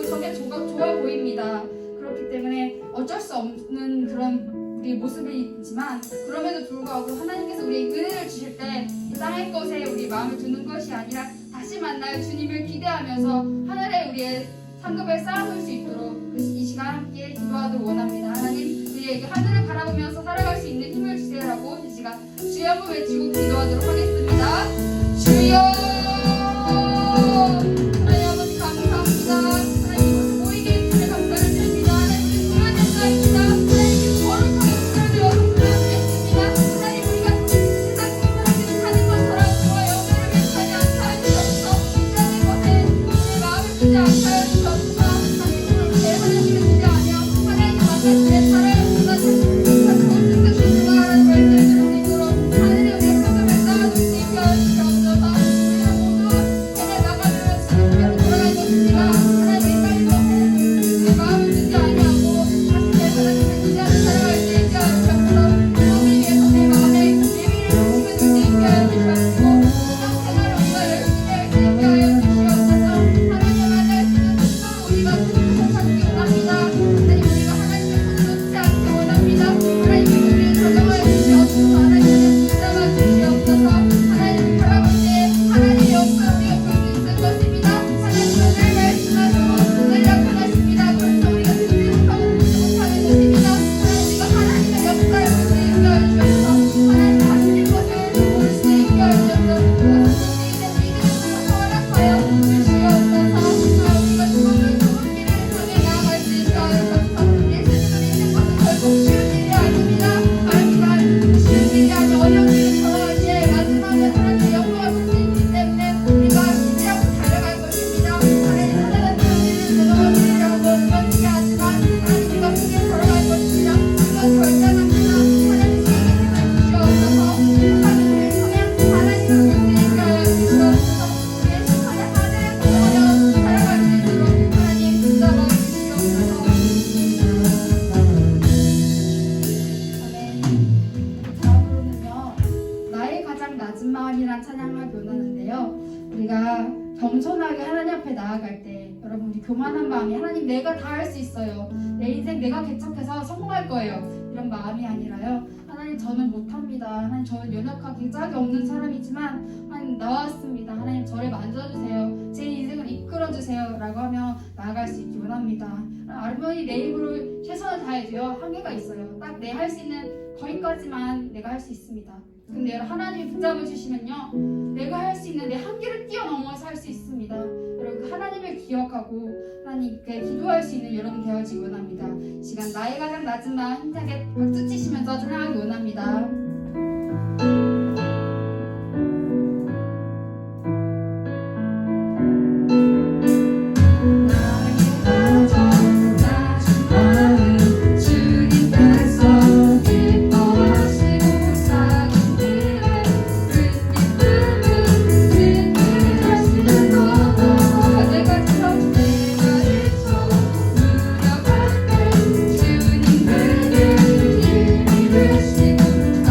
저게 좋아 보입니다. 그렇기 때문에 어쩔 수 없는 그런 우리 모습이지만 그럼에도 불구하고 하나님께서 우리 은혜를 주실 때 이 땅의 것에 우리 마음을 두는 것이 아니라 다시 만날 주님을 기대하면서 하늘에 우리의 상급을 쌓아놓을 수 있도록 이 시간 함께 기도하도록 원합니다. 하나님 우리에게 하늘을 바라보면서 살아갈 수 있는 힘을 주세요라고 이 시간 주여 한번 외치고 기도하도록 하겠습니다. 주여 하나님 아버지 감사합니다. 하나님 모이게 해주시는 감사를 드립니다. 하나님 우리 구원자입니다. 하나님 거룩하게 구별되어 구별되었습니다. 하나님 우리가 세상 사람들이 사는 것처럼 저와 영혼을 위하지 않게 하여 주옵소서. 이라는 것에 우리의 마음을 두지 않게 하여 주옵소서. 하나님 내 하나님을 두지 아니여 하나님 만나시는 사랑을 보다시는 모든 것을 좋아하라는 말씀을 들을 수 있도록 하늘에 우리의 상급을 쌓아둘 수 있게 하여 주옵소서. 우리가 모두 해내 나가면 주님께로 돌아갈 것입니다. 하나님 이 땅의 것에 내 마음을 두지 아니하고 다시 내 하나님을 기대하며 살아갈 수 있게 하여 주옵소서. 우리 위해서 내 마음에 예비를 주시면 수 있게 하여 주옵소서. 이 땅 생활을 우리가 열심히 할 수 있게 하여 주시옵소서. 하나님 만날 수 있는 특성 우리가 주님을 찾기 원합니다. 하나님 우리가 하나님의 손을 놓지 않기 원합니다. 하나님 우리를 가져와 주시옵소서. 하나님을 붙잡아 주시옵소서. 하나님을 바라볼 때 하나님의 역사 우리가 볼 수 있을 것입니다. 하나님은 늘 말씀하시고 늘 약속하십니다. 그래서 우리가 듣지 못하고 보지 못하는 것입니다. 하나님 우리가 하나님의 역사를 볼 수 있게 하여 주옵소서. 하나님 하시는 것을 볼 수 있게 하여 주옵소서. 우리의 믿음을 허락하여 주시옵소서. 우리가 주님을 좋은 길을 향해 나아갈 수 있게 하여 주옵소서. 예수님을 믿는 것은 결국 쉬운 일이 아닙니다. 하지만 쉬운 일이 아닌 어려운 길을 걸어갈 때 마지막에 하나님의 영광을 볼 수 있기 때문에 우리가 기대하고 달려갈 것입니다. 하나님 하나님 우리를 넘어지려고 넘어지게 하지만 하나님 우리가 크게 걸어갈 것입니다. 우리가 결단합니다. 하나님 우리에게 힘을 주시옵소서. 하나님을 통해 하나님을 볼 수 있게 하여 주시옵소서. 우리의 심판의 하늘에 서려 살아갈 수 있도록 하나님 붙잡아 주시옵소서. 다음으로는요 나의 가장 낮은 마음이란 찬양을 변하는데요 우리가 겸손하게 하나님 앞에 나아갈 때 여러분 우리 교만한 마음이 하나님 내가 다 할 수 있어요 내 인생 내가 개척해서 성공할 거예요 이런 마음이 아니라요 하나님 저는 못합니다 하나님 저는 연약하게 짝이 없는 사람이지만 하나님 나왔습니다 하나님 저를 만져주세요 제 인생을 이끌어주세요 라고 하며 나아갈 수 있기 원합니다 아무리 내 힘으로 최선을 다해도요 한계가 있어요 딱 내 할 수 있는 거기까지만 내가 할 수 있습니다 근데 여러분 하나님이 붙잡아 주시면요 내가 할 수 있는 내 한계를 뛰어넘어서 할 수 있습니다 여러분 그 하나님을 기억하고 하나님께 기도할 수 있는 여러분 되어지기 원합니다 이 시간 나의 가장 낮은 마음 힘차게 박수 치시면서 찬양하기 원합니다 주님 그를 힘을 주시고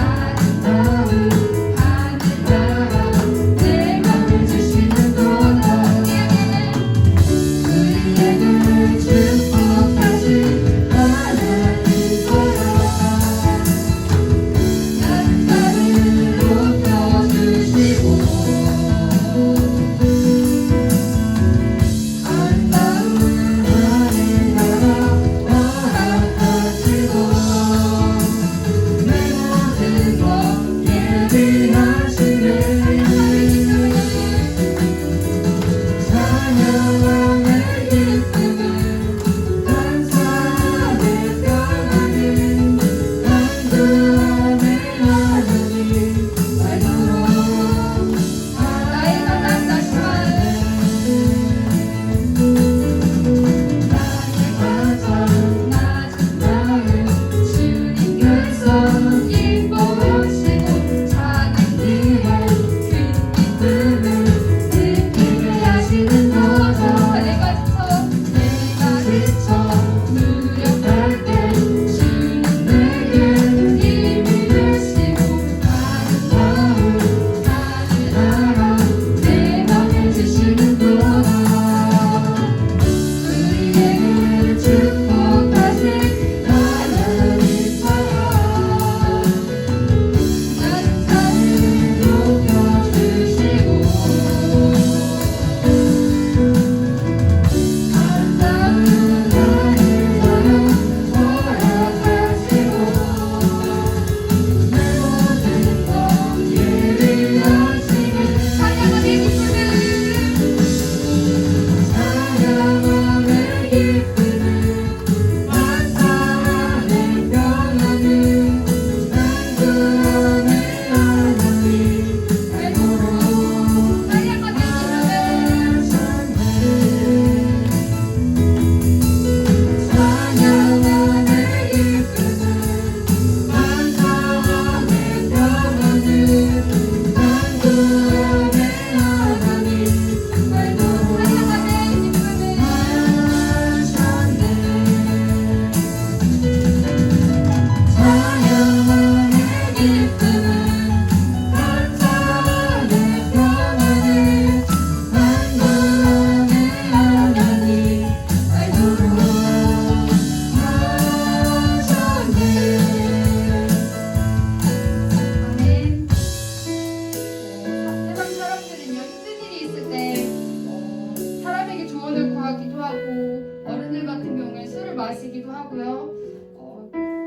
하고 어른들 같은 경우에 술을 마시기도 하고요.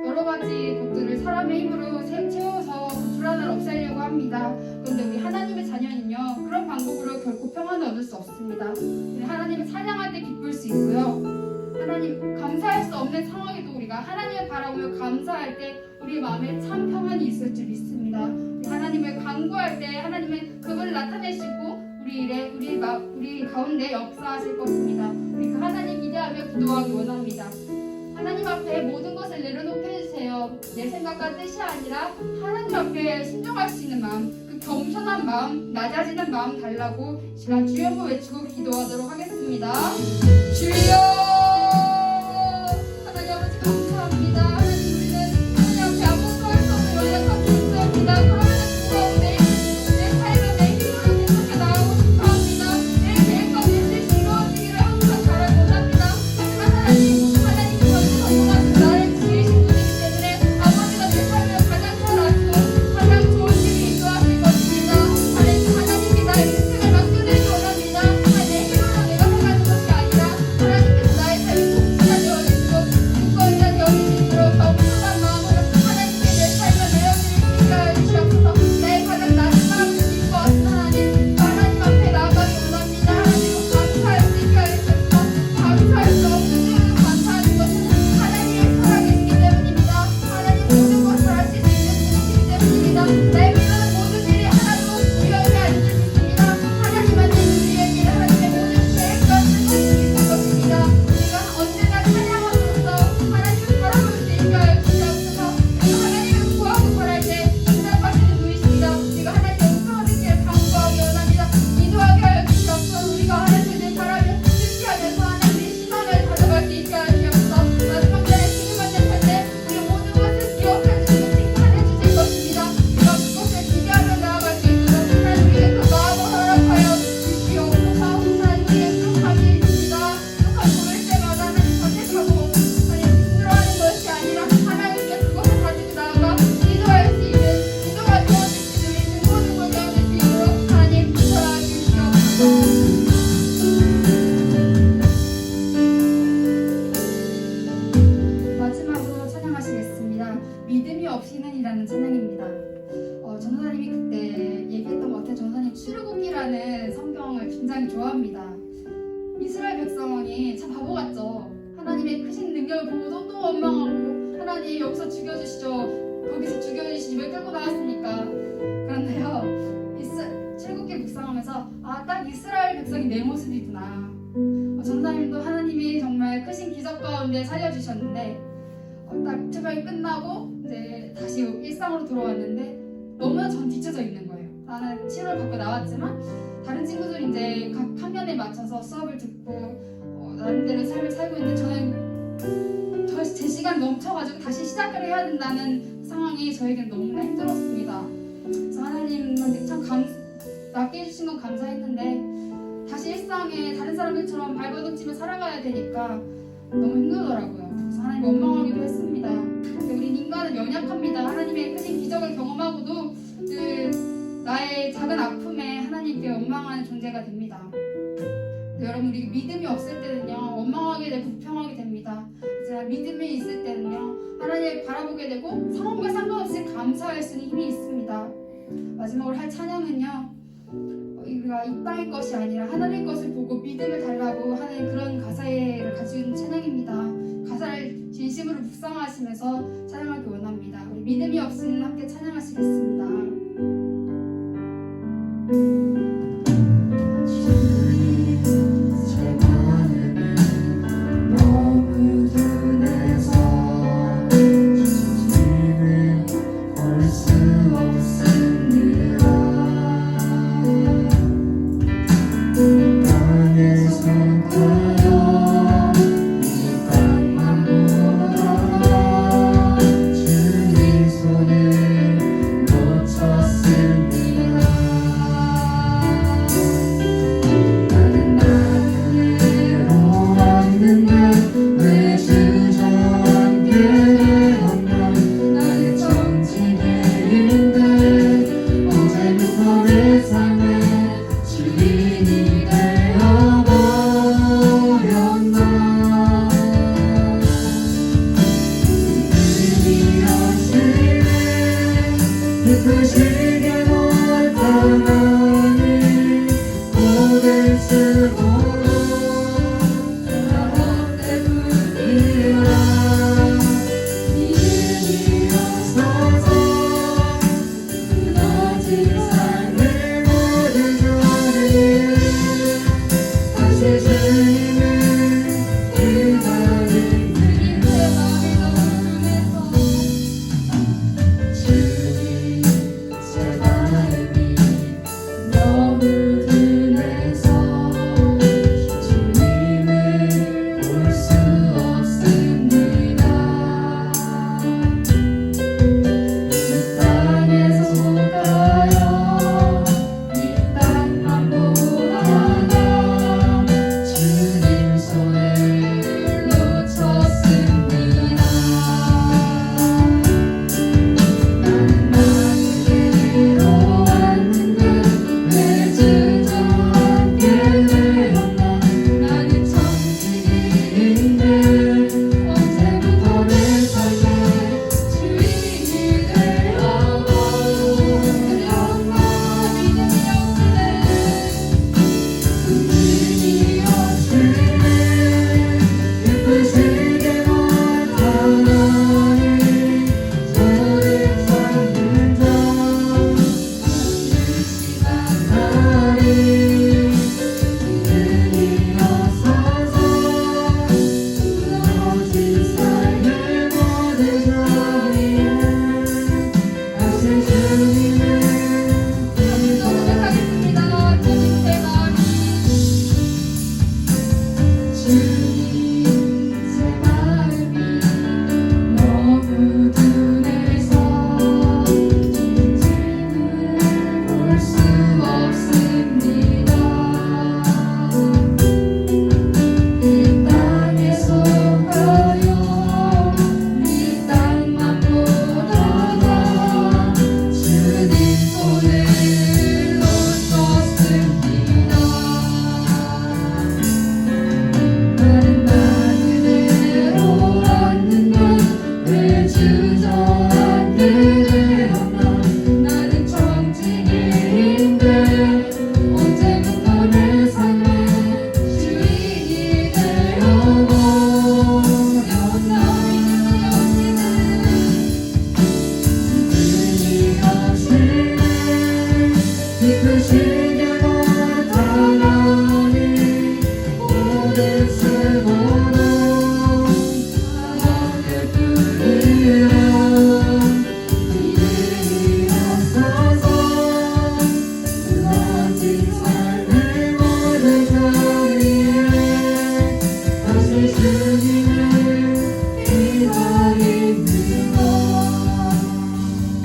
여러 가지 것들을 사람의 힘으로 채워서 그 불안을 없애려고 합니다. 그런데 우리 하나님의 자녀는요, 그런 방법으로 결코 평안을 얻을 수 없습니다. 하나님을 찬양할 때 기쁠 수 있고요. 하나님 감사할 수 없는 상황에도 우리가 하나님을 바라보며 감사할 때 우리 마음에 참 평안이 있을 줄 믿습니다. 우리 하나님을 간구할 때 하나님은 그분을 나타내시고 우리 가운데 역사하실 것입니다. 우리 그 하나님 기대하며 기도하기 원합니다. 하나님 앞에 모든 것을 내려놓게 해주세요. 내 생각과 뜻이 아니라 하나님 앞에 순종할 수 있는 마음, 그 겸손한 마음, 낮아지는 마음 달라고 시간 주여 한번 외치고 기도하도록 하겠습니다. 주여, 하나님 아버지 감사합니다. 하나님 우리는 하나님 앞에 아무것도 할 수 없는 연약한 존재입니다. 그러면은 주여 내 삶은 내 힘으로 계속해 나가고 싶어 합니다. 내 계획과 내 뜻이 이루어지기를 항상 바라고 원합니다. 하지만 하나님 나를 지으신 분이기 때문에 아버지가 내 삶을 가장 잘 알고 가장 좋은 일을 인도하실 것입니다. 하나님이 나의 인생을 맡겨드리기 원합니다. 내 힘으로 내가 살아가는 것이 아니라 하나님께서 나의 삶을 통치하여 여기시고 주권자 여기시도록 겸손한 마음으로 하나님께 내 삶을 내어드릴 수 있게 하여 주시옵소서. 나의 가장 낮은 마음을 주신 것 같은 하나님 앞에 나아가기 원합니다. 하나님은 감사할 수 있게 하여 주옵소서. 감사할 수 없는 이유로 감사하는 것은 하나님의 살아계시기 때문입니다. 하나님 모든 것을 하실 수 있는 분이시기 때문입니다. 나의 믿는 모든 일이 하나도 유연히 아닌 줄 믿습니다. 하나님한테 우리에게 하나님의 모든 계획과 뜻을 주실 것입니다. 우리가 언제나 찬양함으로써 하나님을 바라볼 수 있게 하여 주시옵소서. 우리가 하나님을 구하고 바랄 때 응답하시는 분이십니다. 우리가 하나님의 음성을 듣기를 간구하기 원합니다. 기도하게 하여 주시옵소서. 우리가 하나님을 바라며 뜻하면서 하나님의 신앙을 가져갈 수 있게 하여 주시옵소서. 마지막 날에 주님 앞에 설 때 우리 모든 것을 기억해 주시고 칭찬해 주실 것입니다. 우리가 그것을 기대하며 나아갈 수 있도록 하나님께 그 마음을 허락하여 주시옵소서. 하나님께 뚝함이 있습니다. 뚝함 보일 때마다 하나님 선택하고 하나님 힘들어하는 것이 아니라 하나님께 그것을 가지고 나아가 기도할 수 있는 기도가 되어줄 수 있는 모든 걸 되어줄 수 있도록 하나님 도와주시옵소서. 마지막으로 찬양하시겠습니다. 믿음이 없이는이라는 찬양입니다. 전도사님이 그때 얘기했던 것 같아요. 전도사님 출애굽기라는 성경을 굉장히 좋아합니다. 이스라엘 백성이 참 바보 같죠. 하나님의 크신 능력을 보고도 또 원망하고 하나님 여기서 죽여주시죠. 거기서 죽여주시지 왜 끌고 나왔습니까? 그런데요, 출애굽기 묵상하면서 딱 이스라엘 백성이 내 모습이구나. 전도사님도 하나님이 정말 크신 기적 가운데 살려주셨는데 딱 특별히 끝나고 이제 다시 일상으로 돌아왔는데 너무나 전 뒤쳐져 있는 거예요. 나는 치료를 받고 나왔지만 다른 친구들이 이제 각 학년에 맞춰서 수업을 듣고 나름대로 삶을 살고 있는데 저는 제 시간이 넘쳐가지고 다시 시작을 해야 된다는 상황이 저에게는 너무나 힘들었습니다. 그래서 하나님한테 참 맡겨주신 건 감사했는데 다시 일상에 다른 사람들처럼 발버둥치며 살아가야 되니까 너무 힘들더라고요. 그래서 하나님 원망하기도 했습니다. 근데 우린 인간은 연약합니다. 하나님의 크신 기적을 경험하고도 늘 나의 작은 아픔에 하나님께 원망하는 존재가 됩니다. 여러분, 우리 믿음이 없을 때는요, 원망하게 되고 불평하게 됩니다. 이제 믿음이 있을 때는요, 하나님을 바라보게 되고 상황과 상관없이 감사할 수 있는 힘이 있습니다. 마지막으로 할 찬양은요, 우리가 이 땅의 것이 아니라 하늘의 것을 보고 믿음을 달라고 하는 그런 가사를 가지고 있는 찬양입니다. 가사를 진심으로 묵상하시면서 찬양하기 원합니다. 우리 믿음이 없으면 함께 찬양하시겠습니다. 주님 손에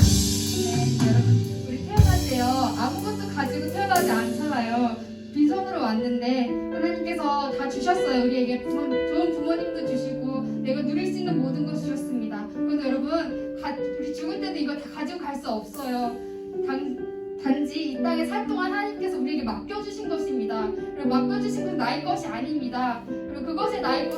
여러분, 우리 태어날 때요 아무것도 가지고 태어나지 않잖아요. 빈손으로 왔는데 하나님께서 다 주셨어요. 우리에게 좋은 부모님도 주시고 내가 누릴 수 있는 모든 걸 주셨습니다. 그런데 여러분 우리 죽을 때도 이거 다 가지고 갈 수 없어요. 단지 이 땅에 살 동안 하나님께서 우리에게 맡겨주신 것입니다. 그리고 맡겨주신 것은 나의 것이 아닙니다. 그리고 그것에 나의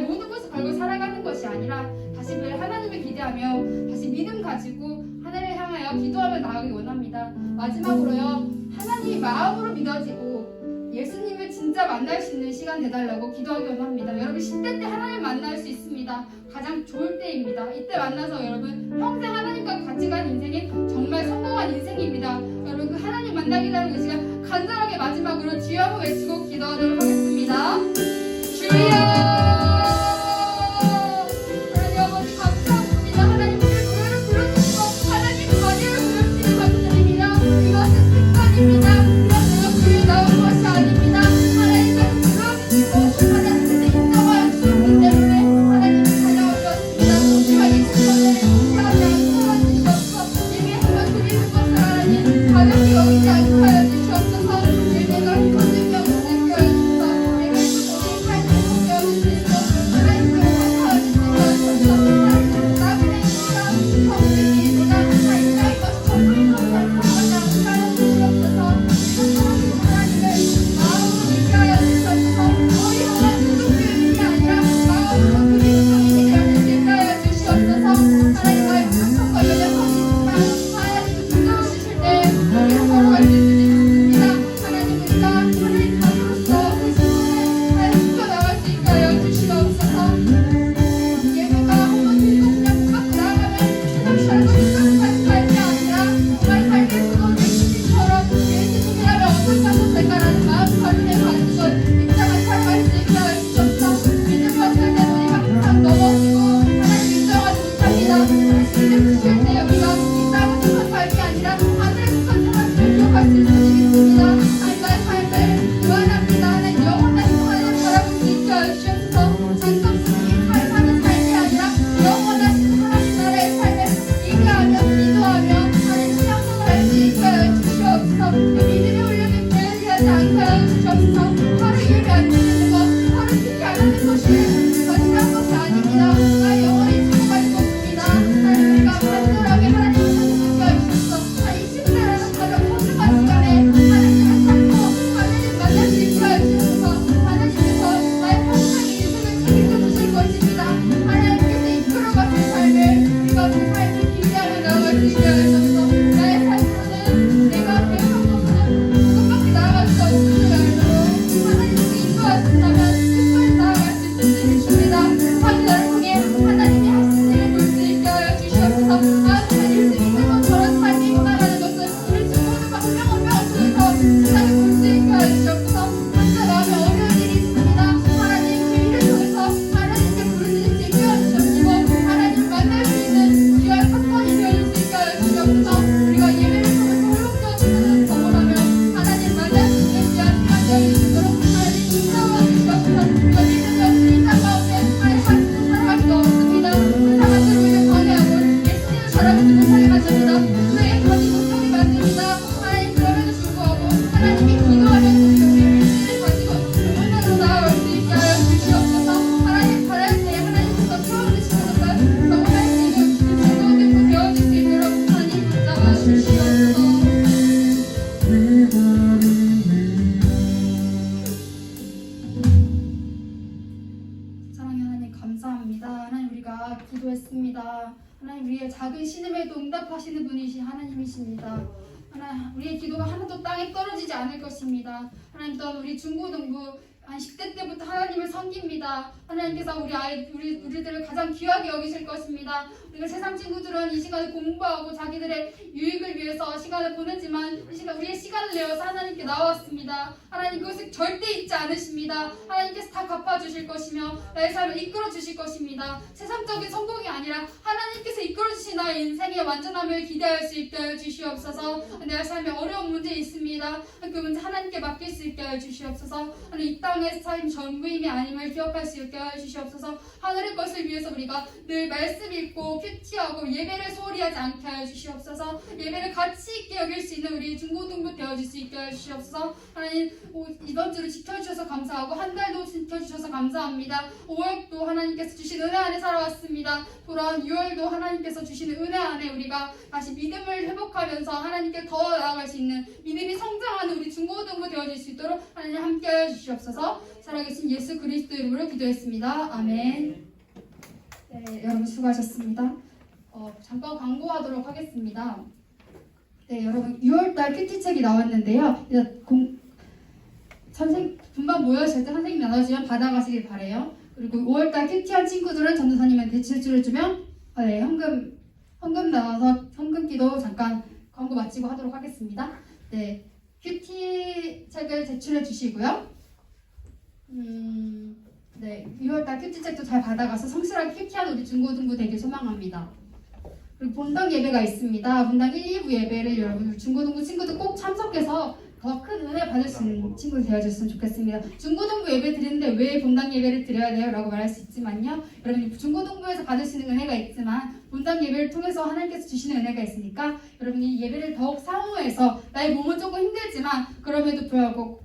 모든 것을 걸고 살아가는 것이 아니라 다시 늘 하나님을 기대하며 다시 믿음 가지고 하늘을 향하여 기도하며 나아가기 원합니다. 마지막으로요, 하나님이 마음으로 믿어지고 예수님을 진짜 만날 수 있는 시간 되달라고 기도하기 원합니다. 여러분 10대 때 하나님을 만날 수 있습니다. 가장 좋을 때입니다. 이때 만나서 여러분 평생 하나님과 같이 간 인생이 정말 성공한 인생입니다. 여러분 그 하나님 만나기 위한 그 시간 간절하게 마지막으로 주여 한번 외치고 기도하도록 하겠습니다. 주여! 하나님 아버지 감사합니다. 하나님 우리를 교회를 부르시고 하나님 자녀를 부르시는 감사드립니다. 이것은 특권입니다. 내가 교회에 나온 것이 아닙니다. 하나님께서 불러주시고 하나님께서 인정하여 주셨기 때문에 하나님이 찾아오셨습니다. 우리가 이 시간을 포기하지 않고 주시옵소서. 예배 한번 드리는 것을 하나님 가볍게 여기지 않게 하여 주시옵소서. 예배가 힘든 영을 느껴 주소서. 내가 이곳에 삶을 느껴 주시고 하나님께 감사하여 주시옵소서. 하나님 나그네 이시라 성령이 내가 다 인자인 것이 전부인 것을 살아가지 않게 하여 주시옵소서. 하나님을 마음으로 믿게 하여 주시옵소서. 머리 하나 누구의 아니라 마음으로 그리스도의 되게 하여 주시옵소서. 하나님과의 부족한 관련된 성이지만 하나님을 붙들어주실 때 우리가 걸어갈 수 있으니 좋습니다. 하나님 우리가 하나님 가족으로서 그 시간에 하나님 지켜나갈 수 있게 하여 주시옵소서. 예배가 한번 드리고 그냥 갖고 나아가면 세상처럼 끝까지 살지 아니라 정말 삶의 수고를 예수님처럼 예수님이라면 어떤 가서 될까라는 마음 가짐에 가지고 인정한 삶을 수 있게 하여 주시옵소서. 믿음과 삶의 우리가 항상 넘어지고 하나님 인정하지 못합니다. 말씀을 주실 때 우리가 이 땅을 속한 삶이 아니라 하늘에 속한 생활을 기억할 수 있을 줄 믿습니다. 하나님과의 삶을 교환합니다. 하나님 영원한 하나님 바라볼 수 있게 하여 주시옵소서. 장성스럽게 사는 삶이 아니라 영원하신 하나님 나라의 삶을 얘기하며 기도하며 하나님 신앙생활 할수 있게 하여 주시옵소서. 그 믿음의 훈련을 게을리하지 않게 하여 주시옵소서. 하루 예배 안 드리는 것, 하루 기대 안 하는 것이 거짓한 것이 아닙니다. 나의 영혼이 죽어가지고 없습니다. 하나님 우리가 간절하게 하나님을 찾는 하여 주시옵소서. 이 시간에는 가장 소중한 시간에 하나님을 찾고 하나님 만날 수 있게 하여 주시옵소서. 하나님께서 나의 평생 인생을 책임져 주실 것입니다. 하나님께서 이끌어가실 삶을 우리가 그 삶을 기대하며 나아갈 수 있게 하여 주시옵소서. 나의 삶으로는 내가 계획한 것은 그것밖에 나아갈 수 없는 줄 알고 하나님께서 인도하신다면 끝까지 나아갈 수 있을 줄 믿습니다. 사기를 통해 하나님이 하신 일을 볼 수 있게 하여 주시옵소서. 하나님 예수님께서 저런 삶이구나라는 것을 우리 친구들과 한 명 통해서 세상에 볼 수 있게 하여 주시옵소서. 각자 마음에 어려운 일이 있습니다. 하나님 그 일을 통해서 하나님께 부르짖을 수 있게 하여 주시옵시고 하나님 만날 수 있는 우리가 사건이 되어줄 수 있게 하여 주시옵소서. 우리가 예배를 통해서 회복되어지는 경험하며 하나님 만날 수 있는 귀한 시간 되어줄 수 있도록 하나님 인도하여 주시옵소서. 우리가 믿음이 없는 인상 가운데 하나님 살아갈 수 없습니다. 세상은 우리를 방해하고 예수님을 바라보지 못하게 만듭니다. 교회에 가지 못하게 만듭니다. 하나님 그럼에도 불구하고 하나님이 기도하면서 우리의 믿음을 가지고 문으로 나아갈 수 있게 하여 주시옵소서. 하나님 바랄 때 하나님께서 채워주시는 것을 경험할 수 있는 그 즐거운 되어줄 수 있도록 하나님 붙잡아 주시옵소서. 사랑의 하나님 감사합니다. 하나님 우리가 기도했습니다. 하나님 우리의 작은 신음에도 응답하시는 분이신 하나님이십니다. 하나님 우리의 기도가 하나도 땅에 떨어지지 않을 것입니다. 하나님 또한 우리 중고등부 한 10대 때부터 하나님을 섬깁니다. 하나님께서 우리들을 가장 귀하게 여기실 것입니다. 우리가 세상 친구들은 이 시간에 공부하고 자기들의 유익을 위해서 시간을 보내지만 이 시간 우리의 시간을 내어서 하나님께 나왔습니다. 하나님 그것을 절대 잊지 않으십니다. 하나님께서 다 갚아주실 것이며 나의 삶을 이끌어 주실 것입니다. 세상적인 성공이 아니라 하나님께서 이끌어 주신 나의 인생의 완전함을 기대할 수 있게 하여 주시옵소서. 내 삶에 어려운 문제 있습니다. 그 문제 하나님께 맡길 수 있게 하여 주시옵소서. 하나님 이 땅 땅의 삶 전부임이 아님을 기억할 수 있게 해주시옵소서. 하늘의 것을 위해서 우리가 늘 말씀 읽고 큐티하고 예배를 소홀히 하지 않게 하여 주시옵소서. 예배를 가치 있게 여길 수 있는 우리 중고등부 되어질 수 있게 해주시옵소서. 하나님 이번 주를 지켜주셔서 감사하고 한 달도 지켜주셔서 감사합니다. 5월도 하나님께서 주신 은혜 안에 살아왔습니다. 돌아온 6월도 하나님께서 주시는 은혜 안에 우리가 다시 믿음을 회복하면서 하나님께 더 나아갈 수 있는 믿음이 성장하는 우리 중고등부 되어질 수 있도록 하나님 함께하여 주시옵소서. 살아계신 예수 그리스도 이름으로 기도했습니다. 아멘. 네, 여러분 수고하셨습니다. 잠깐 광고하도록 하겠습니다. 네, 여러분 6월달 큐티책이 나왔는데요. 분반 모여있을 때 선생님이 나눠주면 받아가시길 바래요. 그리고 5월달 큐티한 친구들은 전도사님한테 제출해주면 현금 나와서 현금기도 잠깐 광고 마치고 하도록 하겠습니다. 네, 큐티 책을 제출해 주시고요. 네, 6월달 큐티 책도 잘 받아가서 성실하게 큐티한 우리 중고등부 되길 소망합니다. 그리고 본당 예배가 있습니다. 본당 1, 2부 예배를 여러분 중고등부 친구들 꼭 참석해서 더 큰 은혜 받을 수 있는 친구들 되어줬으면 좋겠습니다. 중고등부 예배 드리는데 왜 본당 예배를 드려야 돼요? 라고 말할 수 있지만요. 여러분 중고등부에서 받을 수 있는 은혜가 있지만 본당 예배를 통해서 하나님께서 주시는 은혜가 있으니까 여러분이 예배를 더욱 사모해서 나의 몸은 조금 힘들지만 그럼에도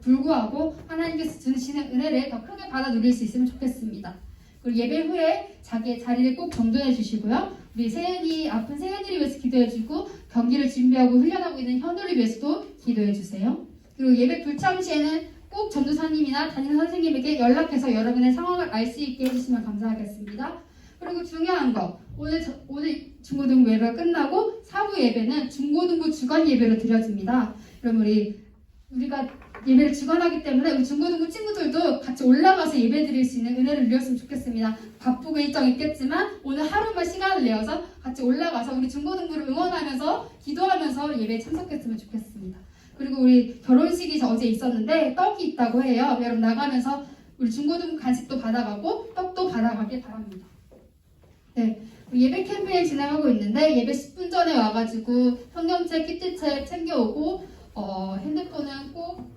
불구하고 하나님께서 주시는 은혜를 더 크게 받아 누릴 수 있으면 좋겠습니다. 그리고 예배 후에 자기의 자리를 꼭 정돈해 주시고요. 우리 아픈 세연이를 위해서 기도해주고 경기를 준비하고 훈련하고 있는 현우를 위해서도 기도해주세요. 그리고 예배 불참 시에는 꼭 전도사님이나 담임 선생님에게 연락해서 여러분의 상황을 알 수 있게 해주시면 감사하겠습니다. 그리고 중요한 거 오늘 중고등부 예배가 끝나고 4부 예배는 중고등부 주간 예배로 드려집니다. 그럼 우리가 예배를 주관하기 때문에 우리 중고등부 친구들도 같이 올라가서 예배 드릴 수 있는 은혜를 누렸으면 좋겠습니다. 바쁘고 일정 있겠지만 오늘 하루만 시간을 내어서 같이 올라가서 우리 중고등부를 응원하면서 기도하면서 예배에 참석했으면 좋겠습니다. 그리고 우리 결혼식이 어제 있었는데 떡이 있다고 해요. 여러분 나가면서 우리 중고등부 간식도 받아가고 떡도 받아가길 바랍니다. 네, 예배 캠페인 진행하고 있는데 예배 10분 전에 와가지고 성경책, 키트책 챙겨오고 핸드폰은 꼭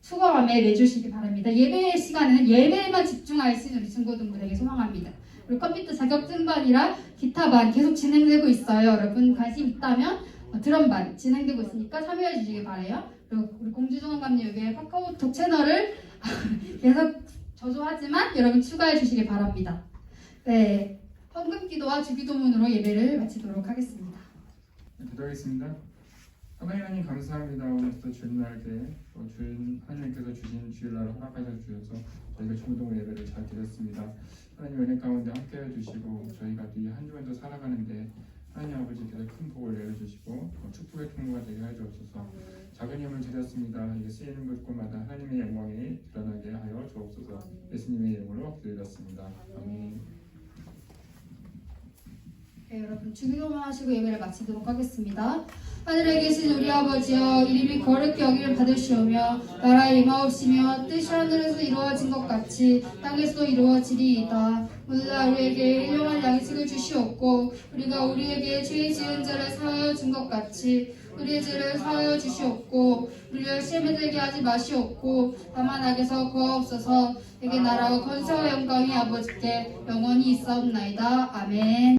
수거함에 내주시기 바랍니다. 예배 시간에는 예배에만 집중할 수 있는 우리 중고등부에게 소망합니다. 그리고 컴퓨터 자격증반이랑 기타반 계속 진행되고 있어요. 여러분 관심 있다면 드럼반 진행되고 있으니까 참여해 주시기 바라요. 그리고 우리 공주중앙감리교회 카카오톡 채널을 계속 저조하지만 여러분 추가해 주시기 바랍니다. 네, 헌금기도와 주기도문으로 예배를 마치도록 하겠습니다. 기도하겠습니다. 하나님 감사합니다. 오늘도 주일날에 하나님께서 주신 주일날 허락하셔 주셔서 저희가 중고등부 예배를 잘 드렸습니다. 하나님 은혜 가운데 함께해 주시고 저희가 이 한 주간도 살아가는데 하나님 아버지께서 큰 복을 내려주시고 축복의 통로가 되게 하여주옵소서. 작은 힘을 드렸습니다. 이게 쓰이는 곳곳마다 하나님의 영광이 드러나게 하여 주옵소서. 예수님의 이름으로 기도드렸습니다. 아멘. 네, 여러분 주기도문 하시고 예배를 마치도록 하겠습니다. 하늘에 계신 우리 아버지여 이름이 거룩히 여김을 받으시오며 나라의 임하옵시며 뜻이 하늘에서 이루어진 것 같이 땅에서도 이루어지리이다. 오늘날 우리에게 일용할 양식을 주시옵고 우리가 우리에게 죄 지은 자를 사하여 준 것 같이 우리의 죄를 사하여 주시옵고 우리를 시험에 들게 하지 마시옵고 다만 악에서 구하옵소서. 내게 나라와 권세와 영광이 아버지께 영원히 있사옵나이다. 아멘.